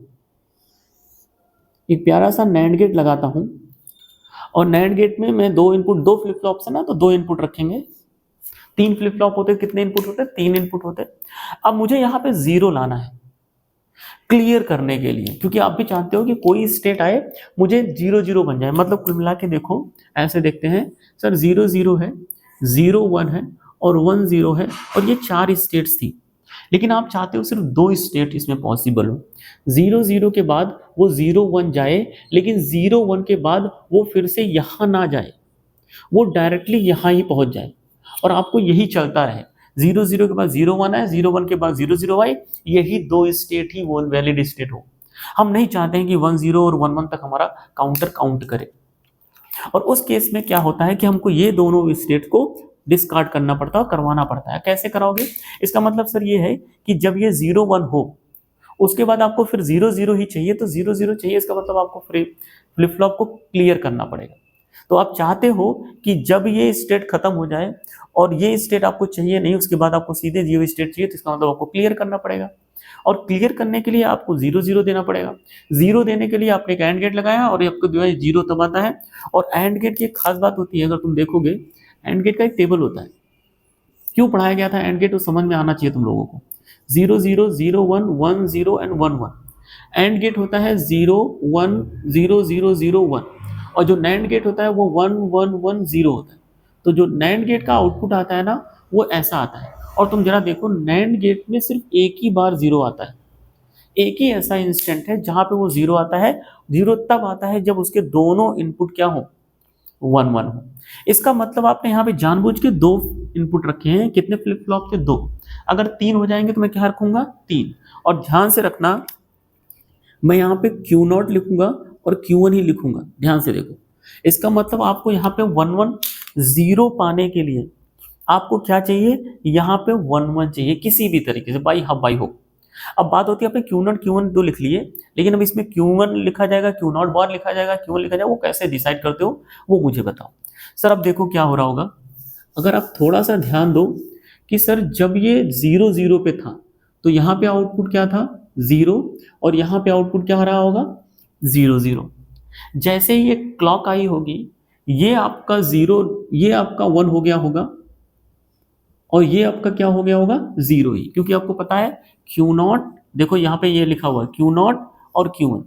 एक प्यारा सा नैंड गेट लगाता हूं, और नैंड गेट में मैं 2 इनपुट, 2 फ्लिप फ्लॉप्स है ना, तो 2 इनपुट रखेंगे। 3 फ्लिप फ्लॉप होते, कितने इनपुट होते, 3 इनपुट होते। अब मुझे यहाँ पे 0 लाना है क्लियर करने के लिए, क्योंकि आप भी चाहते हो कि कोई स्टेट आए मुझे 0 0 बन जाए। मतलब कुल मिला के देखो, ऐसे देखते हैं सर, 0 0 है, 0 1 है और 1 0 है, और ये 4 स्टेट्स थी। लेकिन आप चाहते हो सिर्फ 2 स्टेट इसमें पॉसिबल हो। 0 0 के बाद वो 0 1 जाए, लेकिन 0 1 के बाद वो फिर से यहाँ ना जाए, वो डायरेक्टली यहाँ ही पहुंच जाए, और आपको यही चलता रहे। 0 0 के बाद 0 1 है, 0 1 के बाद 0 0 आए, यही 2 स्टेट ही वो वैलिड स्टेट हो। हम नहीं चाहते हैं कि 1 0 और 1 1 तक हमारा काउंटर काउंट करे। और उस केस में क्या होता है कि हमको ये दोनों स्टेट को डिस्कार्ड करना पड़ता है, करवाना पड़ता है। कैसे कराओगे, इसका मतलब सर ये है कि जब ये 0 1 हो, उसके बाद आपको फिर 0 0 ही चाहिए, तो 0 0 चाहिए, इसका मतलब आपको फ्लिप फ्लॉप को क्लियर करना पड़ेगा। तो आप चाहते हो कि जब ये स्टेट खत्म हो जाए और ये स्टेट आपको चाहिए नहीं, उसके बाद आपको सीधे 0 स्टेट चाहिए, तो इसका मतलब आपको क्लियर करना पड़ेगा। और क्लियर करने के लिए आपको 0 0 देना पड़ेगा। 0 देने के लिए आपने एक एंड गेट लगाया, और आपको जो है 0 तब आता है। और एंड गेट की एक खास बात होती है, अगर तुम देखोगे एंड गेट का एक टेबल होता है। क्यों पढ़ाया गया था एंड गेट, तो समझ में आना चाहिए तुम लोगों को। 0 0 0 1 1 0 एंड 1 1। एंड गेट होता है 0 1 0 0 0 1, और जो नैंड गेट होता है वो 1 1 1 0 होता है। तो जो नैंड गेट का आउटपुट आता है ना, वो ऐसा आता है। और तुम जरा देखो, नैंड गेट में सिर्फ एक ही बार 0 आता है, एक ही ऐसा इंस्टेंट है जहां पे वो 0 आता है। 0 तब आता है जब उसके दोनों इनपुट क्या हो, 1 1 हो। इसका मतलब आपने यहाँ पे जानबूझ के 2 इनपुट रखे हैं। कितने फ्लिप फ्लॉप के, 2। अगर 3 हो जाएंगे तो मैं क्या रखूंगा, 3। और ध्यान से रखना, मैं यहाँ पे Q0 लिखूंगा और Q1 ही लिखूंगा। ध्यान से देखो, इसका मतलब आपको यहाँ पे 1 1 0 पाने के लिए आपको क्या चाहिए, यहाँ पे 1 1 चाहिए किसी भी तरीके से, बाई हब बाई हो। अब बात होती है, आपने Q0 Q1 2 लिख लिए, लेकिन अब इसमें Q1 लिखा जाएगा, Q0 बार लिखा जाएगा, Q1 लिखा जाएगा, वो कैसे डिसाइड करते हो वो मुझे बताओ। सर अब देखो क्या हो रहा होगा, अगर आप थोड़ा सा ध्यान दो कि सर जब ये 0 0 पे था, तो यहाँ पे आउटपुट क्या था, 0, और यहाँ पे आउटपुट क्या आ रहा होगा, 0 0। जैसे ही ये क्लॉक आई होगी, ये आपका 0, ये आपका 1 हो गया होगा, और ये आपका क्या हो गया होगा, 0 ही, क्योंकि आपको पता है Q0, देखो यहाँ पे ये लिखा हुआ है Q0 और Q1,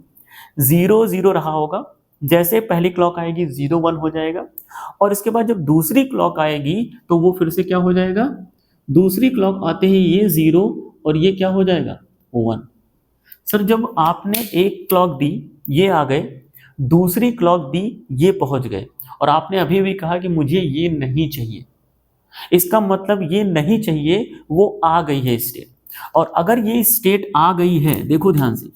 0 0 रहा होगा। जैसे पहली क्लॉक आएगी 0 1 हो जाएगा, और इसके बाद जब दूसरी क्लॉक आएगी तो वो फिर से क्या हो जाएगा, दूसरी क्लॉक आते ही ये 0 और ये क्या हो जाएगा, 1। सर जब आपने एक क्लॉक दी, ये आ गए, दूसरी क्लॉक दी, ये पहुंच गए, और आपने अभी भी कहा कि मुझे ये नहीं चाहिए। इसका मतलब ये नहीं चाहिए, वो आ गई है स्टेट। और अगर ये स्टेट आ गई है, देखो ध्यान से,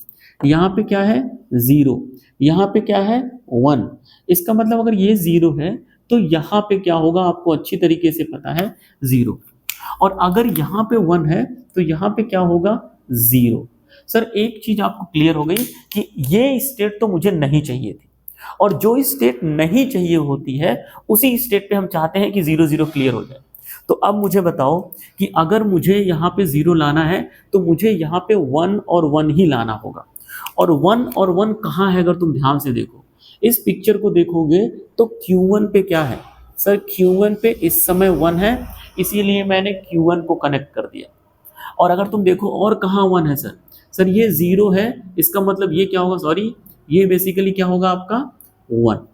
यहाँ पे क्या है, 0, यहाँ पे क्या है, 1। इसका मतलब अगर ये 0 है तो यहाँ पे क्या होगा, आपको अच्छी तरीके से पता है, 0। और अगर यहाँ पे 1 है तो यहाँ पे क्या होगा, 0। सर एक चीज आपको क्लियर हो गई कि ये स्टेट तो मुझे नहीं चाहिए थी, और जो स्टेट नहीं चाहिए होती है उसी स्टेट पे हम चाहते हैं कि 0 0 क्लियर हो जाए। तो अब मुझे बताओ कि अगर मुझे यहाँ पे 0 लाना है तो मुझे यहाँ पे 1 और 1 ही लाना होगा। और 1 और 1 कहाँ है? अगर तुम ध्यान से देखो, इस पिक्चर को देखोगे तो Q1 पे क्या है सर? Q1 पे इस समय 1 है, इसीलिए मैंने Q1 को कनेक्ट कर दिया। और अगर तुम देखो और कहाँ 1 है सर? सर ये 0 है, इसका मतलब ये क्या होगा? सॉरी, ये बेसिकली क्या होगा आपका 1।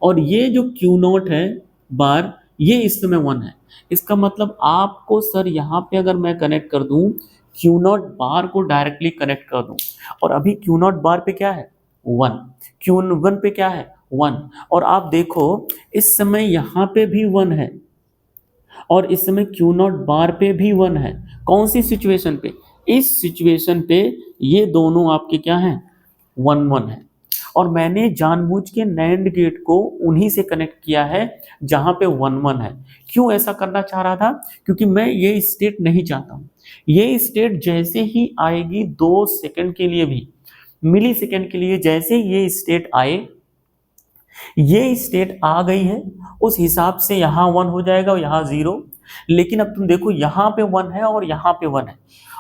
और ये जो Q0 है बार, ये इस समय 1 है। इसका मतलब आपको सर यहाँ पे अगर मैं कनेक्ट कर दूं, Q0 बार को डायरेक्टली कनेक्ट कर दूं, और अभी Q0 बार पे क्या है? 1। Q1 पे क्या है? 1। और आप देखो इस समय यहाँ पे भी 1 है और इस समय Q0 बार पे भी 1 है। कौन सी सिचुएशन पे? इस सिचुएशन पे ये दोनों आपके क्या हैं? 1 1 है। और मैंने जानबूझ के नैंड गेट को उन्हीं से कनेक्ट किया है जहां पे 1 1 है। क्यों ऐसा करना चाह रहा था? क्योंकि मैं ये स्टेट नहीं चाहता हूं। ये स्टेट जैसे ही आएगी 2 सेकंड के लिए भी, मिली सेकंड के लिए, जैसे ये स्टेट आए, ये स्टेट आ गई है, उस हिसाब से यहाँ 1 हो जाएगा और यहाँ 0। लेकिन अब तुम देखो यहाँ पे 1 है और यहाँ पे 1 है,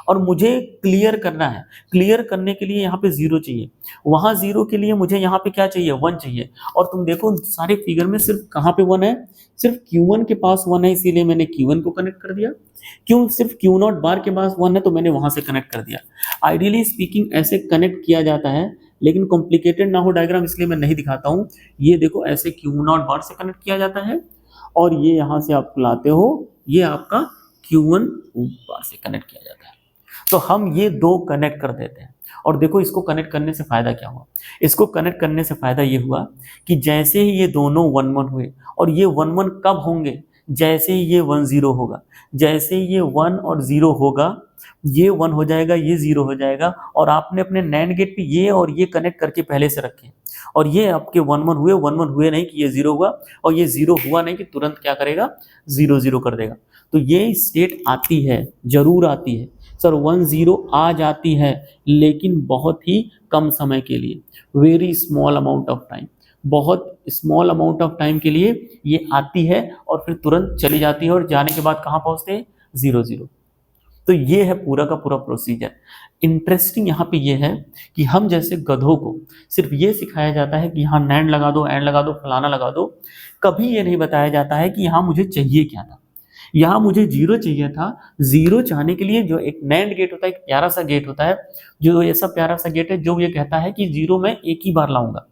और मुझे क्लियर करना है। क्लियर करने के लिए यहाँ पे 0 चाहिए, वहाँ 0 के लिए मुझे यहाँ पे क्या चाहिए? 1 चाहिए। और तुम देखो सारे फिगर में सिर्फ कहाँ पे 1 है? सिर्फ Q1 के पास 1 है, इसीलिए मैंने Q1 को कनेक्ट कर दिया। क्यों? सिर्फ Q0 बार के पास 1 है तो मैंने वहाँ से कनेक्ट कर दिया। आइडियली स्पीकिंग ऐसे कनेक्ट किया जाता है, लेकिन कॉम्प्लिकेटेड ना हो डायग्राम, इसलिए मैं नहीं दिखाता हूँ। ये देखो ऐसे Q0 बार से कनेक्ट किया जाता है, और ये यहाँ से आप लाते हो, ये आपका Q1 बार से कनेक्ट किया जाता है। तो हम ये दो कनेक्ट कर देते हैं। और देखो इसको कनेक्ट करने से फायदा क्या हुआ? इसको कनेक्ट करने से फायदा ये हुआ कि जैसे ही ये दोनों 1 1 हुए, और ये 1 1 कब होंगे? जैसे ही ये 1 0 होगा। जैसे ही ये 1 और 0 होगा, ये 1 हो जाएगा, ये 0 हो जाएगा, और आपने अपने नैंड गेट पे ये और ये कनेक्ट करके पहले से रखे, और ये आपके 1 1 हुए, 1 1 हुए नहीं कि ये 0 हुआ, और ये 0 हुआ नहीं कि तुरंत क्या करेगा? 0 0 कर देगा। तो ये स्टेट आती है, जरूर आती है सर। 1 0 आ जाती है, लेकिन बहुत ही कम समय के लिए, very small amount of time, बहुत स्मॉल अमाउंट ऑफ टाइम के लिए ये आती है और फिर तुरंत चली जाती है, और जाने के बाद कहाँ पहुँचते हैं? 0 0। तो ये है पूरा का पूरा प्रोसीजर। इंटरेस्टिंग यहाँ पे ये है कि हम जैसे गधों को सिर्फ ये सिखाया जाता है कि यहाँ नैंड लगा दो, एंड लगा दो, फलाना लगा दो। कभी ये नहीं बताया जाता है कि यहाँ मुझे चाहिए क्या था। यहाँ मुझे 0 चाहिए था। 0 चाहने के लिए जो एक नैंड गेट होता है, एक प्यारा सा गेट होता है, जो ऐसा प्यारा सा गेट है जो ये कहता है कि 0 मैं एक ही बार लाऊंगा।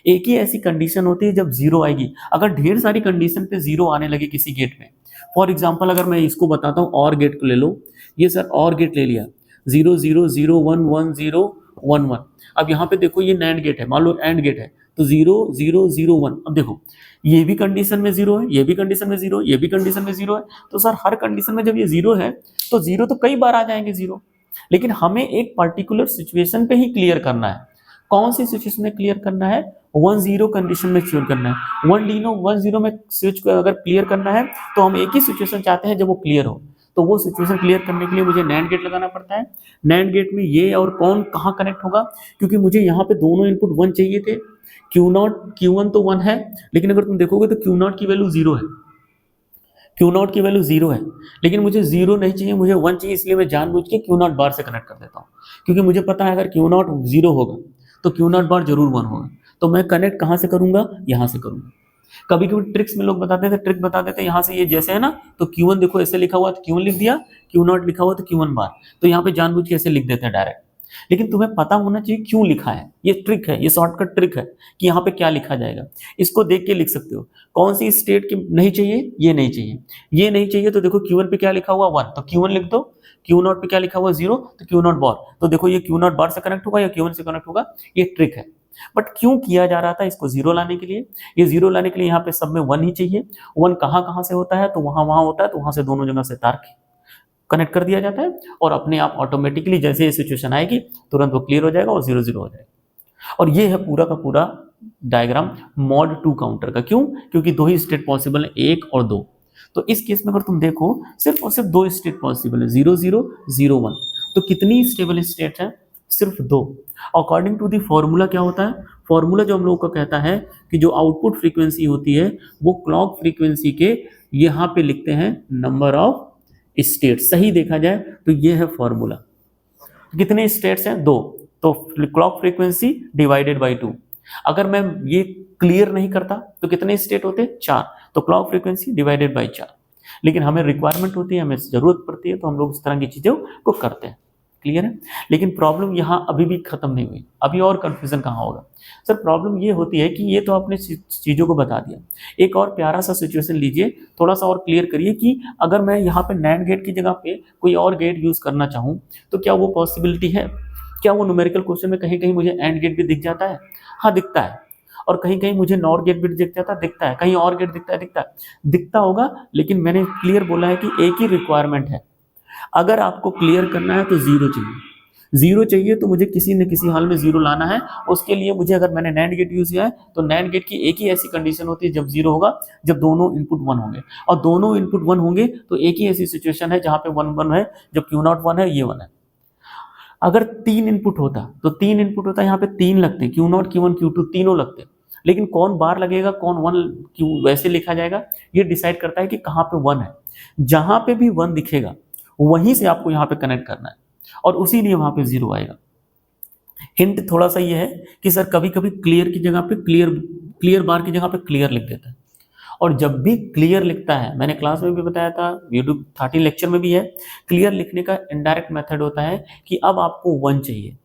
एक ही ऐसी कंडीशन होती है जब 0 आएगी। अगर ढेर सारी कंडीशन पे 0 आने लगे किसी गेट में, फॉर एग्जाम्पल अगर मैं इसको बताता हूँ, और गेट को ले लो, ये सर और गेट ले लिया, 0 0 0 1 1 0 1 1। अब यहाँ पे देखो ये नैंड गेट है, मान लो एंड गेट है, तो 0 0 0 1। अब देखो ये भी कंडीशन में 0 है, ये भी कंडीशन में 0 है, ये भी कंडीशन में 0 है। तो सर हर कंडीशन में जब ये 0 है तो 0 तो कई बार आ जाएंगे 0, लेकिन हमें एक पर्टिकुलर सिचुएशन पे ही क्लियर करना है। कौन सी सिचुएशन में क्लियर करना है? 1 0 कंडीशन में क्लियर करना है। 1 0 में स्विच अगर क्लियर करना है तो हम एक ही सिचुएशन चाहते हैं जब वो क्लियर हो। तो वो सिचुएशन क्लियर करने के लिए मुझे नैंड गेट लगाना पड़ता है। नैंड गेट में ये और कौन कहाँ कनेक्ट होगा? क्योंकि मुझे यहाँ पे दोनों इनपुट 1 चाहिए थे। Q0 Q1 तो 1 है, लेकिन अगर तुम देखोगे तो Q0 की वैल्यू 0 है। Q0 की वैल्यू 0 है, लेकिन मुझे 0 नहीं चाहिए, मुझे 1 चाहिए, इसलिए मैं जानबूझ के Q0 बार से कनेक्ट कर देता हूँ। क्योंकि मुझे पता है अगर Q0 0 होगा तो Q0 बार जरूर 1 होगा। तो मैं कनेक्ट कहाँ से करूंगा? यहाँ से करूंगा। कभी कभी ट्रिक्स में लोग बताते थे, ट्रिक बताते थे यहाँ से, ये जैसे है ना, तो Q1 देखो ऐसे लिखा हुआ तो Q1 लिख दिया, Q0 लिखा हुआ तो Q1 बार, तो यहाँ पे जानबूझ के ऐसे लिख देते हैं डायरेक्ट। लेकिन तुम्हें पता होना चाहिए क्यों लिखा है। ये ट्रिक है, ये शॉर्टकट ट्रिक है कि यहाँ पे क्या लिखा जाएगा। इसको देख के लिख सकते हो। कौन सी स्टेट की नहीं चाहिए? ये नहीं चाहिए, ये नहीं चाहिए, तो देखो Q1 पे क्या लिखा हुआ? 1, तो Q1 लिख दो। Q0 पे क्या लिखा हुआ? 0, तो Q0 बार, तो देखो ये Q0 बार से कनेक्ट होगा या Q1 से कनेक्ट होगा। ये ट्रिक है। बट क्यों किया जा रहा था इसको? 0 लाने के लिए। ये 0 लाने के लिए यहाँ पे सब में 1 ही चाहिए। 1 कहाँ कहाँ से होता है? तो वहां वहां होता है, तो वहां से दोनों जगह से तार कनेक्ट कर दिया जाता है, और अपने आप ऑटोमेटिकली जैसे ये सिचुएशन आएगी तुरंत वो क्लियर हो जाएगा और 0 0 हो जाएगा। और ये है पूरा का पूरा डायग्राम मॉड 2 काउंटर का। क्यों? क्योंकि 2 ही स्टेट पॉसिबल है, 1 और 2। तो इस केस में अगर तुम देखो सिर्फ और सिर्फ 2 स्टेट पॉसिबल है, 0 0 0 1। तो कितनी स्टेबल स्टेट है? सिर्फ 2। अकॉर्डिंग टू दी फॉर्मूला क्या होता है, फॉर्मूला जो हम लोग को कहता है कि जो आउटपुट फ्रीक्वेंसी होती है वो क्लॉक फ्रीक्वेंसी के यहाँ पे लिखते हैं नंबर ऑफ स्टेट। सही देखा जाए तो ये है फॉर्मूला। कितने स्टेट्स हैं, 2, तो क्लॉक फ्रीक्वेंसी डिवाइडेड बाई 2। अगर मैं ये क्लियर नहीं करता तो कितने स्टेट होते, 4, तो क्लॉक फ्रीक्वेंसी डिवाइडेड बाई 4। लेकिन हमें रिक्वायरमेंट होती है, हमें जरूरत पड़ती है, तो हम लोग इस तरह की चीज़ों को करते हैं। क्लियर है। लेकिन प्रॉब्लम यहाँ अभी भी खत्म नहीं हुई, अभी और कंफ्यूजन कहाँ होगा सर। प्रॉब्लम ये होती है कि ये तो आपने चीज़ों को बता दिया, एक और प्यारा सा सिचुएशन लीजिए, थोड़ा सा और क्लियर करिए कि अगर मैं यहाँ पे नैंड गेट की जगह पे कोई और गेट यूज़ करना चाहूँ तो क्या वो पॉसिबिलिटी है? क्या वो न्यूमेरिकल क्वेश्चन में कहीं कहीं मुझे एंड गेट भी दिख जाता है? हाँ दिखता है। और कहीं कहीं मुझे नॉर गेट भी दिख जाता है, दिखता है। कहीं और गेट दिखता होगा। लेकिन मैंने क्लियर बोला है कि एक ही रिक्वायरमेंट है, अगर आपको क्लियर करना है तो जीरो चाहिए। जीरो चाहिए तो मुझे किसी न किसी हाल में जीरो लाना है। उसके लिए मुझे, अगर मैंने नैंड गेट यूज किया है तो नैंड गेट की एक ही ऐसी कंडीशन होती है जब जीरो होगा, जब दोनों इनपुट 1 होंगे। और दोनों इनपुट 1 होंगे तो एक ही ऐसी सिचुएशन है जहां पे 1 1 है, जब Q0 1 है, ये 1 है। अगर 3 इनपुट होता तो 3 इनपुट होता, यहाँ पे 3 लगते, Q0 Q1 Q2 तीनों लगते। लेकिन कौन बार लगेगा, कौन 1 क्यों वैसे लिखा जाएगा, ये डिसाइड करता है कि कहाँ पे 1 है। जहां पे भी 1 दिखेगा वहीं से आपको यहाँ पे कनेक्ट करना है, और उसी लिए वहां पे जीरो आएगा। हिंट थोड़ा सा ये है कि सर कभी कभी क्लियर की जगह पे क्लियर बार की जगह पे क्लियर लिख देता है। और जब भी क्लियर लिखता है, मैंने क्लास में भी बताया था, यूट्यूब 13 लेक्चर में भी है, क्लियर लिखने का इनडायरेक्ट मेथड होता है कि अब आपको 1 चाहिए।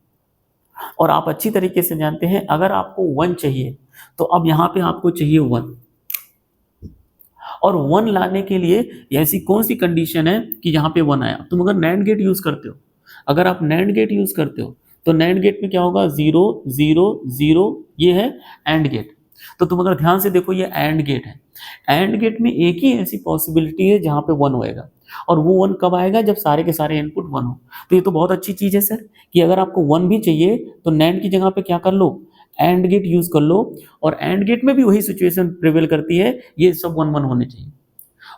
और आप अच्छी तरीके से जानते हैं, अगर आपको 1 चाहिए तो अब यहाँ पे आपको चाहिए 1। और 1 लाने के लिए ऐसी कौन सी कंडीशन है कि यहाँ पे 1 आया। तुम अगर नैंड गेट यूज करते हो, अगर आप नैंड गेट यूज करते हो तो नैंड गेट में क्या होगा, 0 0 0, ये है एंड गेट। तो तुम अगर ध्यान से देखो, ये एंड गेट है। एंड गेट में एक ही ऐसी पॉसिबिलिटी है जहाँ पे 1 होएगा, और वो 1 कब आएगा, जब सारे के सारे इनपुट 1 हो। तो ये तो बहुत अच्छी चीज है सर, कि अगर आपको 1 भी चाहिए तो नैंड की जगह पे क्या कर लो, एंड गेट यूज कर लो। और एंड गेट में भी वही सिचुएशन प्रिवेल करती है, ये सब 1 1 होने चाहिए।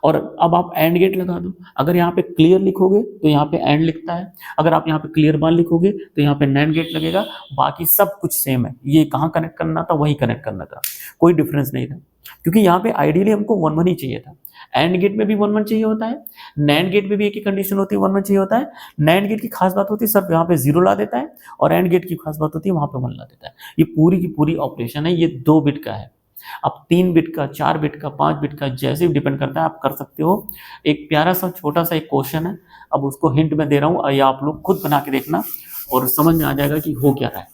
और अब आप एंड गेट लगा दो, अगर यहाँ पे क्लियर लिखोगे तो यहाँ पे एंड लिखता है, अगर आप यहाँ पे क्लियर बार लिखोगे तो यहाँ पे नैंड गेट लगेगा। बाकी सब कुछ सेम है, ये कहाँ कनेक्ट करना था वही कनेक्ट करना था, कोई डिफरेंस नहीं था। क्योंकि यहाँ पे आइडियली हमको 1 1 ही चाहिए था। एंड गेट में भी 1 1 चाहिए होता है, नैंड गेट में भी एक ही कंडीशन होती है, 1 1 चाहिए होता है। नैंड गेट की खास बात होती है सर यहाँ पे 0 ला देता है, और एंड गेट की खास बात होती है वहां पे 1 ला देता है। ये पूरी की पूरी ऑपरेशन है, ये 2 बिट का है। अब 3 बिट का, 4 बिट का, 5 बिट का, जैसे भी डिपेंड करता है, आप कर सकते हो। एक प्यारा सा छोटा सा एक क्वेश्चन है, अब उसको हिंट में दे रहा हूँ, या आप लोग खुद बना के देखना और समझ में आ जाएगा कि हो क्या रहा है।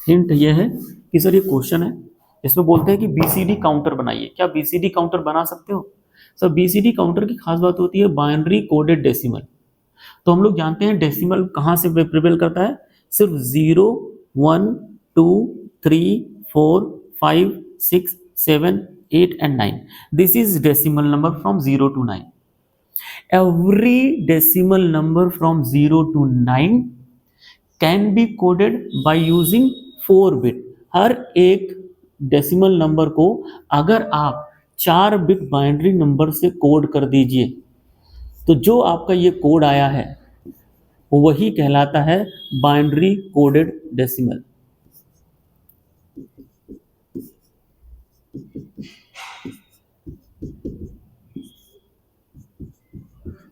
हिंट ये है कि सर ये क्वेश्चन है, इसमें बोलते हैं कि बीसीडी काउंटर बनाइए। क्या बीसीडी काउंटर बना सकते हो? सर बीसीडी काउंटर की खास बात होती है बाइनरी कोडेड डेसिमल। तो हम लोग जानते हैं डेसिमल कहाँ से प्रिवेल करता है, सिर्फ 0 1 2 3 4 5 6 7 8 and 9। This is decimal number from 0 to 9। Every decimal number from 0 to 9 can be coded by using 4 bit. हर एक डेसिमल नंबर को अगर आप 4 बिट बाइनरी नंबर से कोड कर दीजिए, तो जो आपका ये कोड आया है वही कहलाता है binary coded decimal.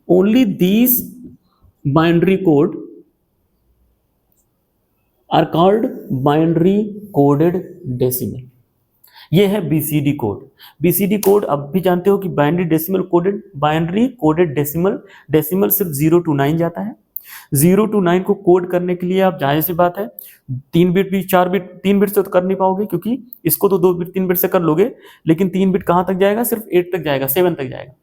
Only these binary code are called binary coded decimal. ये है बीसीडी कोड। बीसीडी कोड अब भी जानते हो कि binary decimal coded, binary coded decimal. Decimal सिर्फ 0 to 9 जाता है। 0 to 9 को कोड करने के लिए आप, जाहिर सी बात है, 3 बिट भी 4 बिट, 3 बिट से तो कर नहीं पाओगे, क्योंकि इसको तो 2 बिट 3 बिट से कर लोगे, लेकिन 3 बिट कहाँ तक जाएगा, सिर्फ 8 तक जाएगा, 7 तक जाएगा।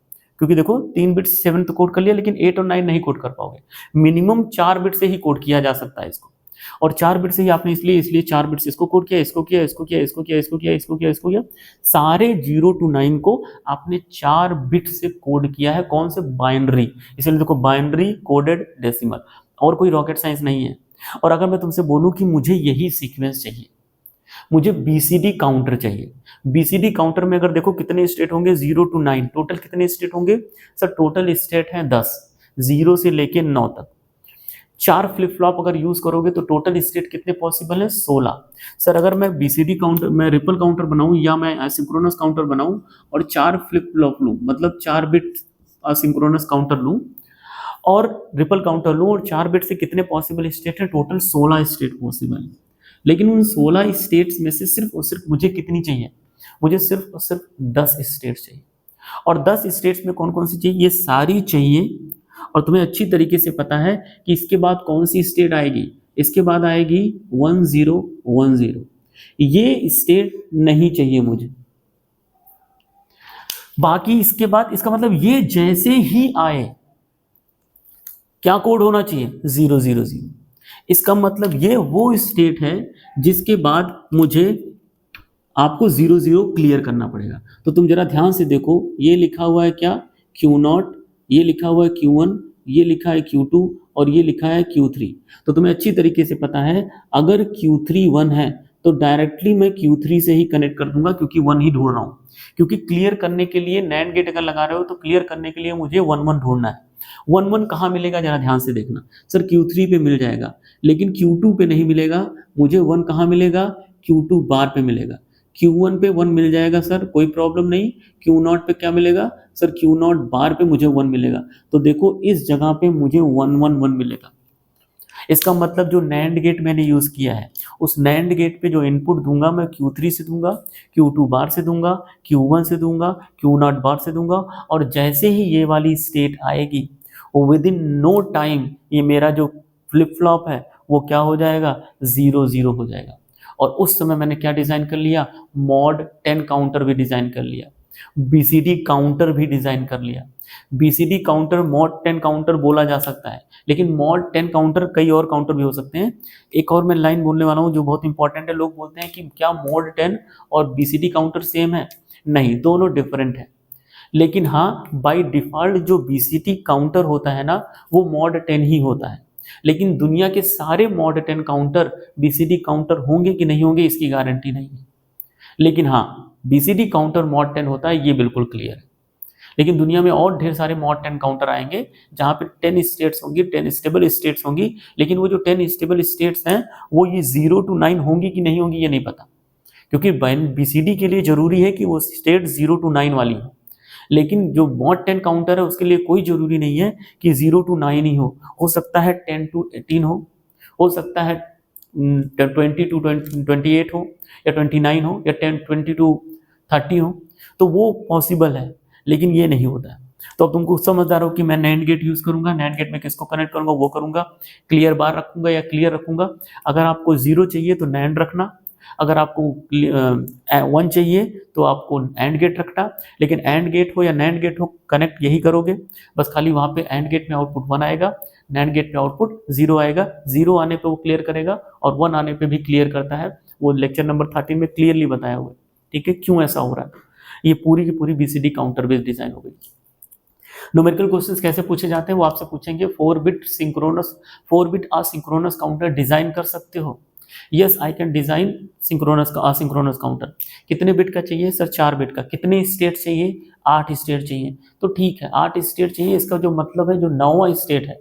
क्योंकि देखो 3 बिट 7 तो कोड कर लिया, लेकिन 8 और 9 नहीं कोड कर पाओगे। मिनिमम 4 बिट से ही कोड किया जा सकता है इसको। और 4 बिट से ही आपने इसलिए 4 बिट से इसको कोड किया, इसको किया, इसको किया, इसको किया, इसको किया, इसको किया, इसको किया। सारे 0 to 9 को आपने 4 बिट से कोड किया है। कौन से? बाइनरी। इसलिए देखो बाइनरी कोडेड डेसिमल, और कोई रॉकेट साइंस नहीं है। और अगर मैं तुमसे बोलूं कि मुझे यही सीक्वेंस चाहिए, मुझे बीसीडी काउंटर चाहिए। बीसीडी काउंटर में अगर देखो कितने स्टेट होंगे, 0 to 9, टोटल कितने स्टेट होंगे सर? टोटल स्टेट हैं 10, 0 से लेके 9 तक। 4 फ्लिप फ्लॉप अगर यूज करोगे तो टोटल स्टेट कितने पॉसिबल है? 16। सर अगर मैं बीसीडी काउंटर, मैं रिपल काउंटर बनाऊं या मैं एसिंक्रोनस काउंटर बनाऊं और 4 फ्लिप फ्लॉप लूं, मतलब 4 बिट एसिंक्रोनस काउंटर लूं और रिपल काउंटर लूं, और 4 बिट से कितने पॉसिबल स्टेट है? टोटल 16 स्टेट पॉसिबल है। लेकिन उन 16 स्टेट्स में से सिर्फ और सिर्फ मुझे कितनी चाहिए? मुझे सिर्फ और सिर्फ 10 स्टेट चाहिए। और 10 स्टेट्स में कौन कौन सी चाहिए? ये सारी चाहिए। और तुम्हें अच्छी तरीके से पता है कि इसके बाद कौन सी स्टेट आएगी। इसके बाद आएगी 1010। ये स्टेट नहीं चाहिए मुझे। बाकी इसके बाद, इसका मतलब ये जैसे ही आए क्या कोड होना चाहिए? 000। इसका मतलब ये वो स्टेट है जिसके बाद मुझे आपको 00 क्लियर करना पड़ेगा। तो तुम जरा ध्यान से देखो, ये लिखा हुआ है क्या? Q0, ये लिखा हुआ है Q1, ये लिखा है Q2 और ये लिखा है Q3। तो तुम्हें अच्छी तरीके से पता है अगर Q3 1 है तो डायरेक्टली मैं Q3 से ही कनेक्ट कर दूंगा, क्योंकि 1 ही ढूंढ रहा हूं। क्योंकि क्लियर करने के लिए नैंड गेट अगर लगा रहे हो तो क्लियर करने के लिए मुझे 1 1 ढूंढना है। 1 1 कहाँ मिलेगा? जरा ध्यान से देखना। सर Q3 पे मिल जाएगा, लेकिन Q2 पे नहीं मिलेगा। मुझे 1 कहाँ मिलेगा? Q2 बार पे मिलेगा। Q1 पे 1 मिल जाएगा सर, कोई प्रॉब्लम नहीं। Q0 पे क्या मिलेगा? सर Q0 बार पे मुझे 1 मिलेगा। तो देखो इस जगह पे मुझे 1 1 1 मिलेगा। इसका मतलब जो नैंड गेट मैंने यूज किया है, उस नैंड गेट पे जो इनपुट दूंगा मैं Q3 से दूंगा, Q2 बार से दूंगा, Q1 से दूंगा, Q0 बार से दूंगा। और जैसे ही ये वाली स्टेट आएगी, विद इन नो टाइम ये मेरा जो फ्लिप फ्लॉप है वो क्या हो जाएगा? 0 हो जाएगा। और उस समय मैंने क्या डिजाइन कर लिया? मॉड 10 काउंटर भी डिजाइन कर लिया, बीसीडी काउंटर भी डिजाइन कर लिया। बीसीडी काउंटर मॉड 10 काउंटर बोला जा सकता है, लेकिन मॉड 10 काउंटर कई और काउंटर भी हो सकते हैं। एक और मैं लाइन बोलने वाला हूं जो बहुत इंपॉर्टेंट है। लोग बोलते हैं कि क्या मॉड 10 और बीसीडी काउंटर सेम है? नहीं, दोनों डिफरेंट है। लेकिन हाँ, बाय डिफॉल्ट जो बीसीडी काउंटर होता है ना, वो मॉड 10 ही होता है। लेकिन दुनिया के सारे मॉड 10 काउंटर बीसीडी काउंटर होंगे कि नहीं होंगे, इसकी गारंटी नहीं है। लेकिन हाँ, बीसीडी काउंटर मॉड 10 होता है, ये बिल्कुल क्लियर है। लेकिन दुनिया में और ढेर सारे मॉड 10 काउंटर आएंगे जहां पे 10 स्टेट्स होंगी, 10 स्टेबल स्टेट्स होंगी। लेकिन वो जो 10 स्टेबल स्टेट्स हैं वो ये 0 to 9 होंगी कि नहीं होंगी ये नहीं पता, क्योंकि बीसीडी के लिए जरूरी है कि वो स्टेट 0 to 9 वाली हो। लेकिन जो मॉड 10 काउंटर है उसके लिए कोई जरूरी नहीं है कि 0 to 9 ही हो सकता है 10 to 18 हो सकता है 20 to 28 हो, या 29 हो, या 20 to 30 हो। तो वो पॉसिबल है, लेकिन ये नहीं होता है। तो अब तुमको समझदार हो कि मैं नैंड गेट यूज करूंगा, नैंड गेट में किसको कनेक्ट करूंगा वो करूंगा, क्लियर बार रखूंगा या क्लियर रखूंगा। अगर आपको 0 चाहिए तो नैंड रखना, अगर आपको 1 चाहिए तो आपको एंड गेट रखना। लेकिन एंड गेट हो या नैंड गेट हो, कनेक्ट यही करोगे। बस खाली वहां पे एंड गेट में आउटपुट 1 आएगा, नैंड गेट पे आउटपुट 0 आएगा। 0 आने पे वो क्लियर करेगा और 1 आने पे भी क्लियर करता है। वो लेक्चर नंबर 13 में क्लियरली बताया हुआ है, ठीक है, क्यों ऐसा हो रहा है। ये पूरी की पूरी बीसीडी काउंटर बेस्ड डिजाइन हो गई। न्यूमेरिकल क्वेश्चंस कैसे पूछे जाते हैं वो आपसे पूछेंगे। 4 बिट असिंक्रोनस काउंटर डिजाइन कर सकते हो? Yes, I can design synchronous का असिंक्रोनस काउंटर। कितने बिट का चाहिए सर? 4 बिट का। कितने स्टेट चाहिए? 8 स्टेट चाहिए। तो ठीक है, 8 स्टेट चाहिए। इसका जो मतलब है, जो 9वां स्टेट है,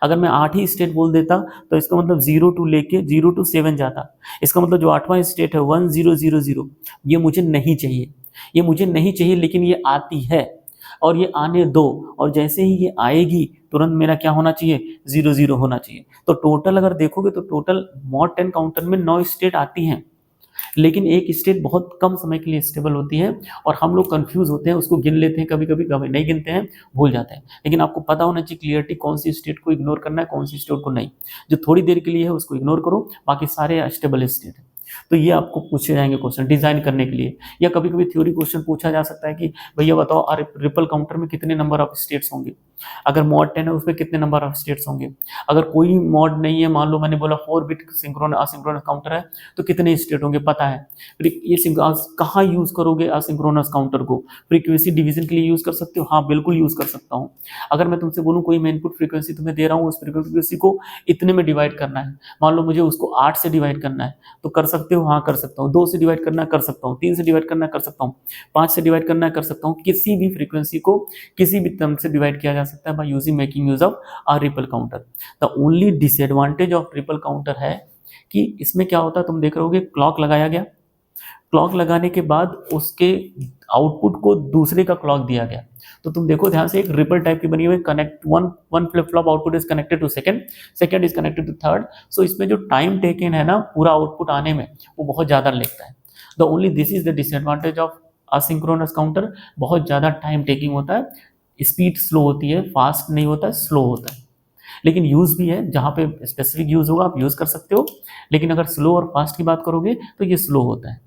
अगर मैं 8 ही स्टेट बोल देता तो इसका मतलब 0 to लेके 0 to 7 जाता। इसका मतलब जो 8वां स्टेट है 1000, ये मुझे नहीं चाहिए, ये मुझे नहीं चाहिए। लेकिन ये आती है और ये आने दो, और जैसे ही ये आएगी तुरंत मेरा क्या होना चाहिए? 00 होना चाहिए। तो टोटल अगर देखोगे तो टोटल मॉड 10 काउंटर में 9 स्टेट आती हैं, लेकिन एक स्टेट बहुत कम समय के लिए स्टेबल होती है और हम लोग कंफ्यूज होते हैं, उसको गिन लेते हैं, कभी कभी कभी नहीं गिनते हैं, भूल जाते हैं। लेकिन आपको पता होना चाहिए क्लियरिटी कौन सी स्टेट को इग्नोर करना है, कौन सी स्टेट को नहीं। जो थोड़ी देर के लिए है उसको इग्नोर करो, बाकी सारे स्टेबल स्टेट है। तो ये आपको पूछे जाएंगे क्वेश्चन डिजाइन करने के लिए। या कभी कभी थ्योरी क्वेश्चन पूछा जा सकता है कि भैया बताओ रिपल काउंटर में कितने नंबर ऑफ स्टेट्स होंगे। अगर मॉड 10 है उसमें कितने नंबर ऑफ स्टेट्स होंगे, अगर कोई मॉड नहीं है, मान लो मैंने बोला 4 बिट सिंक्रोनस असिंक्रोनस काउंटर है तो कितने स्टेट होंगे पता है। फिर ये कहाँ यूज करोगे असिंक्रोनस काउंटर को, फ्रीक्वेंसी डिवीजन के लिए यूज कर सकते हो, हाँ बिल्कुल यूज कर सकता हूँ। अगर मैं तुमसे बोलूँ कोई मैं इनपुट फ्रीक्वेंसी तुम्हें दे रहा हूँ, उस फ्रीक्वेंसी को इतने में डिवाइड करना है, मान लो मुझे उसको 8 से डिवाइड करना है, तो कर सकते हो, हाँ कर सकता हूँ। 2 से डिवाइड करना है कर सकता हूँ, 3 से डिवाइड करना है कर सकता हूँ, 5 से डिवाइड करना है कर सकता हूँ। किसी भी फ्रीक्वेंसी को किसी भी टर्म से डिवाइड किया जा सकता है by using making use of a ripple counter. The only disadvantage of ripple counter है कि इसमें क्या होता है, तुम देख रहे होगे क्लॉक लगाया गया, क्लॉक लगाने के बाद उसके आउटपुट को दूसरे का क्लॉक दिया गया, तो तुम देखो ध्यान से एक रिपल टाइप की बनी हुई, connect one flip flop output is connected to second, second is connected to third. So इसमें जो टाइम टेकन है ना पूरा आउटपुट आने में वो बहुत ज़्यादा लगता है। The only this is the disadvantage of asynchronous counter, बहुत ज़्यादा टाइम टेकिंग होता है, स्पीड स्लो होती है, फास्ट नहीं होता है, स्लो होता है। लेकिन यूज़ भी है, जहाँ पे स्पेसिफिक यूज़ होगा आप यूज़ कर सकते हो, लेकिन अगर स्लो और फास्ट की बात करोगे तो ये स्लो होता है।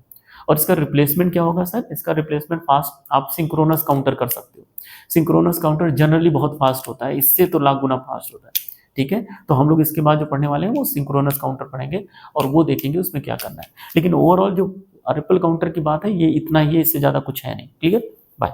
और इसका रिप्लेसमेंट क्या होगा सर, इसका रिप्लेसमेंट फास्ट आप सिंक्रोनस काउंटर कर सकते हो। सिंक्रोनस काउंटर जनरली बहुत फास्ट होता है, इससे तो लाख गुना फास्ट होता है, ठीक है। तो हम लोग इसके बाद जो पढ़ने वाले हैं वो सिंक्रोनस काउंटर पढ़ेंगे और वो देखेंगे उसमें क्या करना है। लेकिन ओवरऑल जो रिपल काउंटर की बात है ये इतना ही है, इससे ज़्यादा कुछ है नहीं। Clear, bye.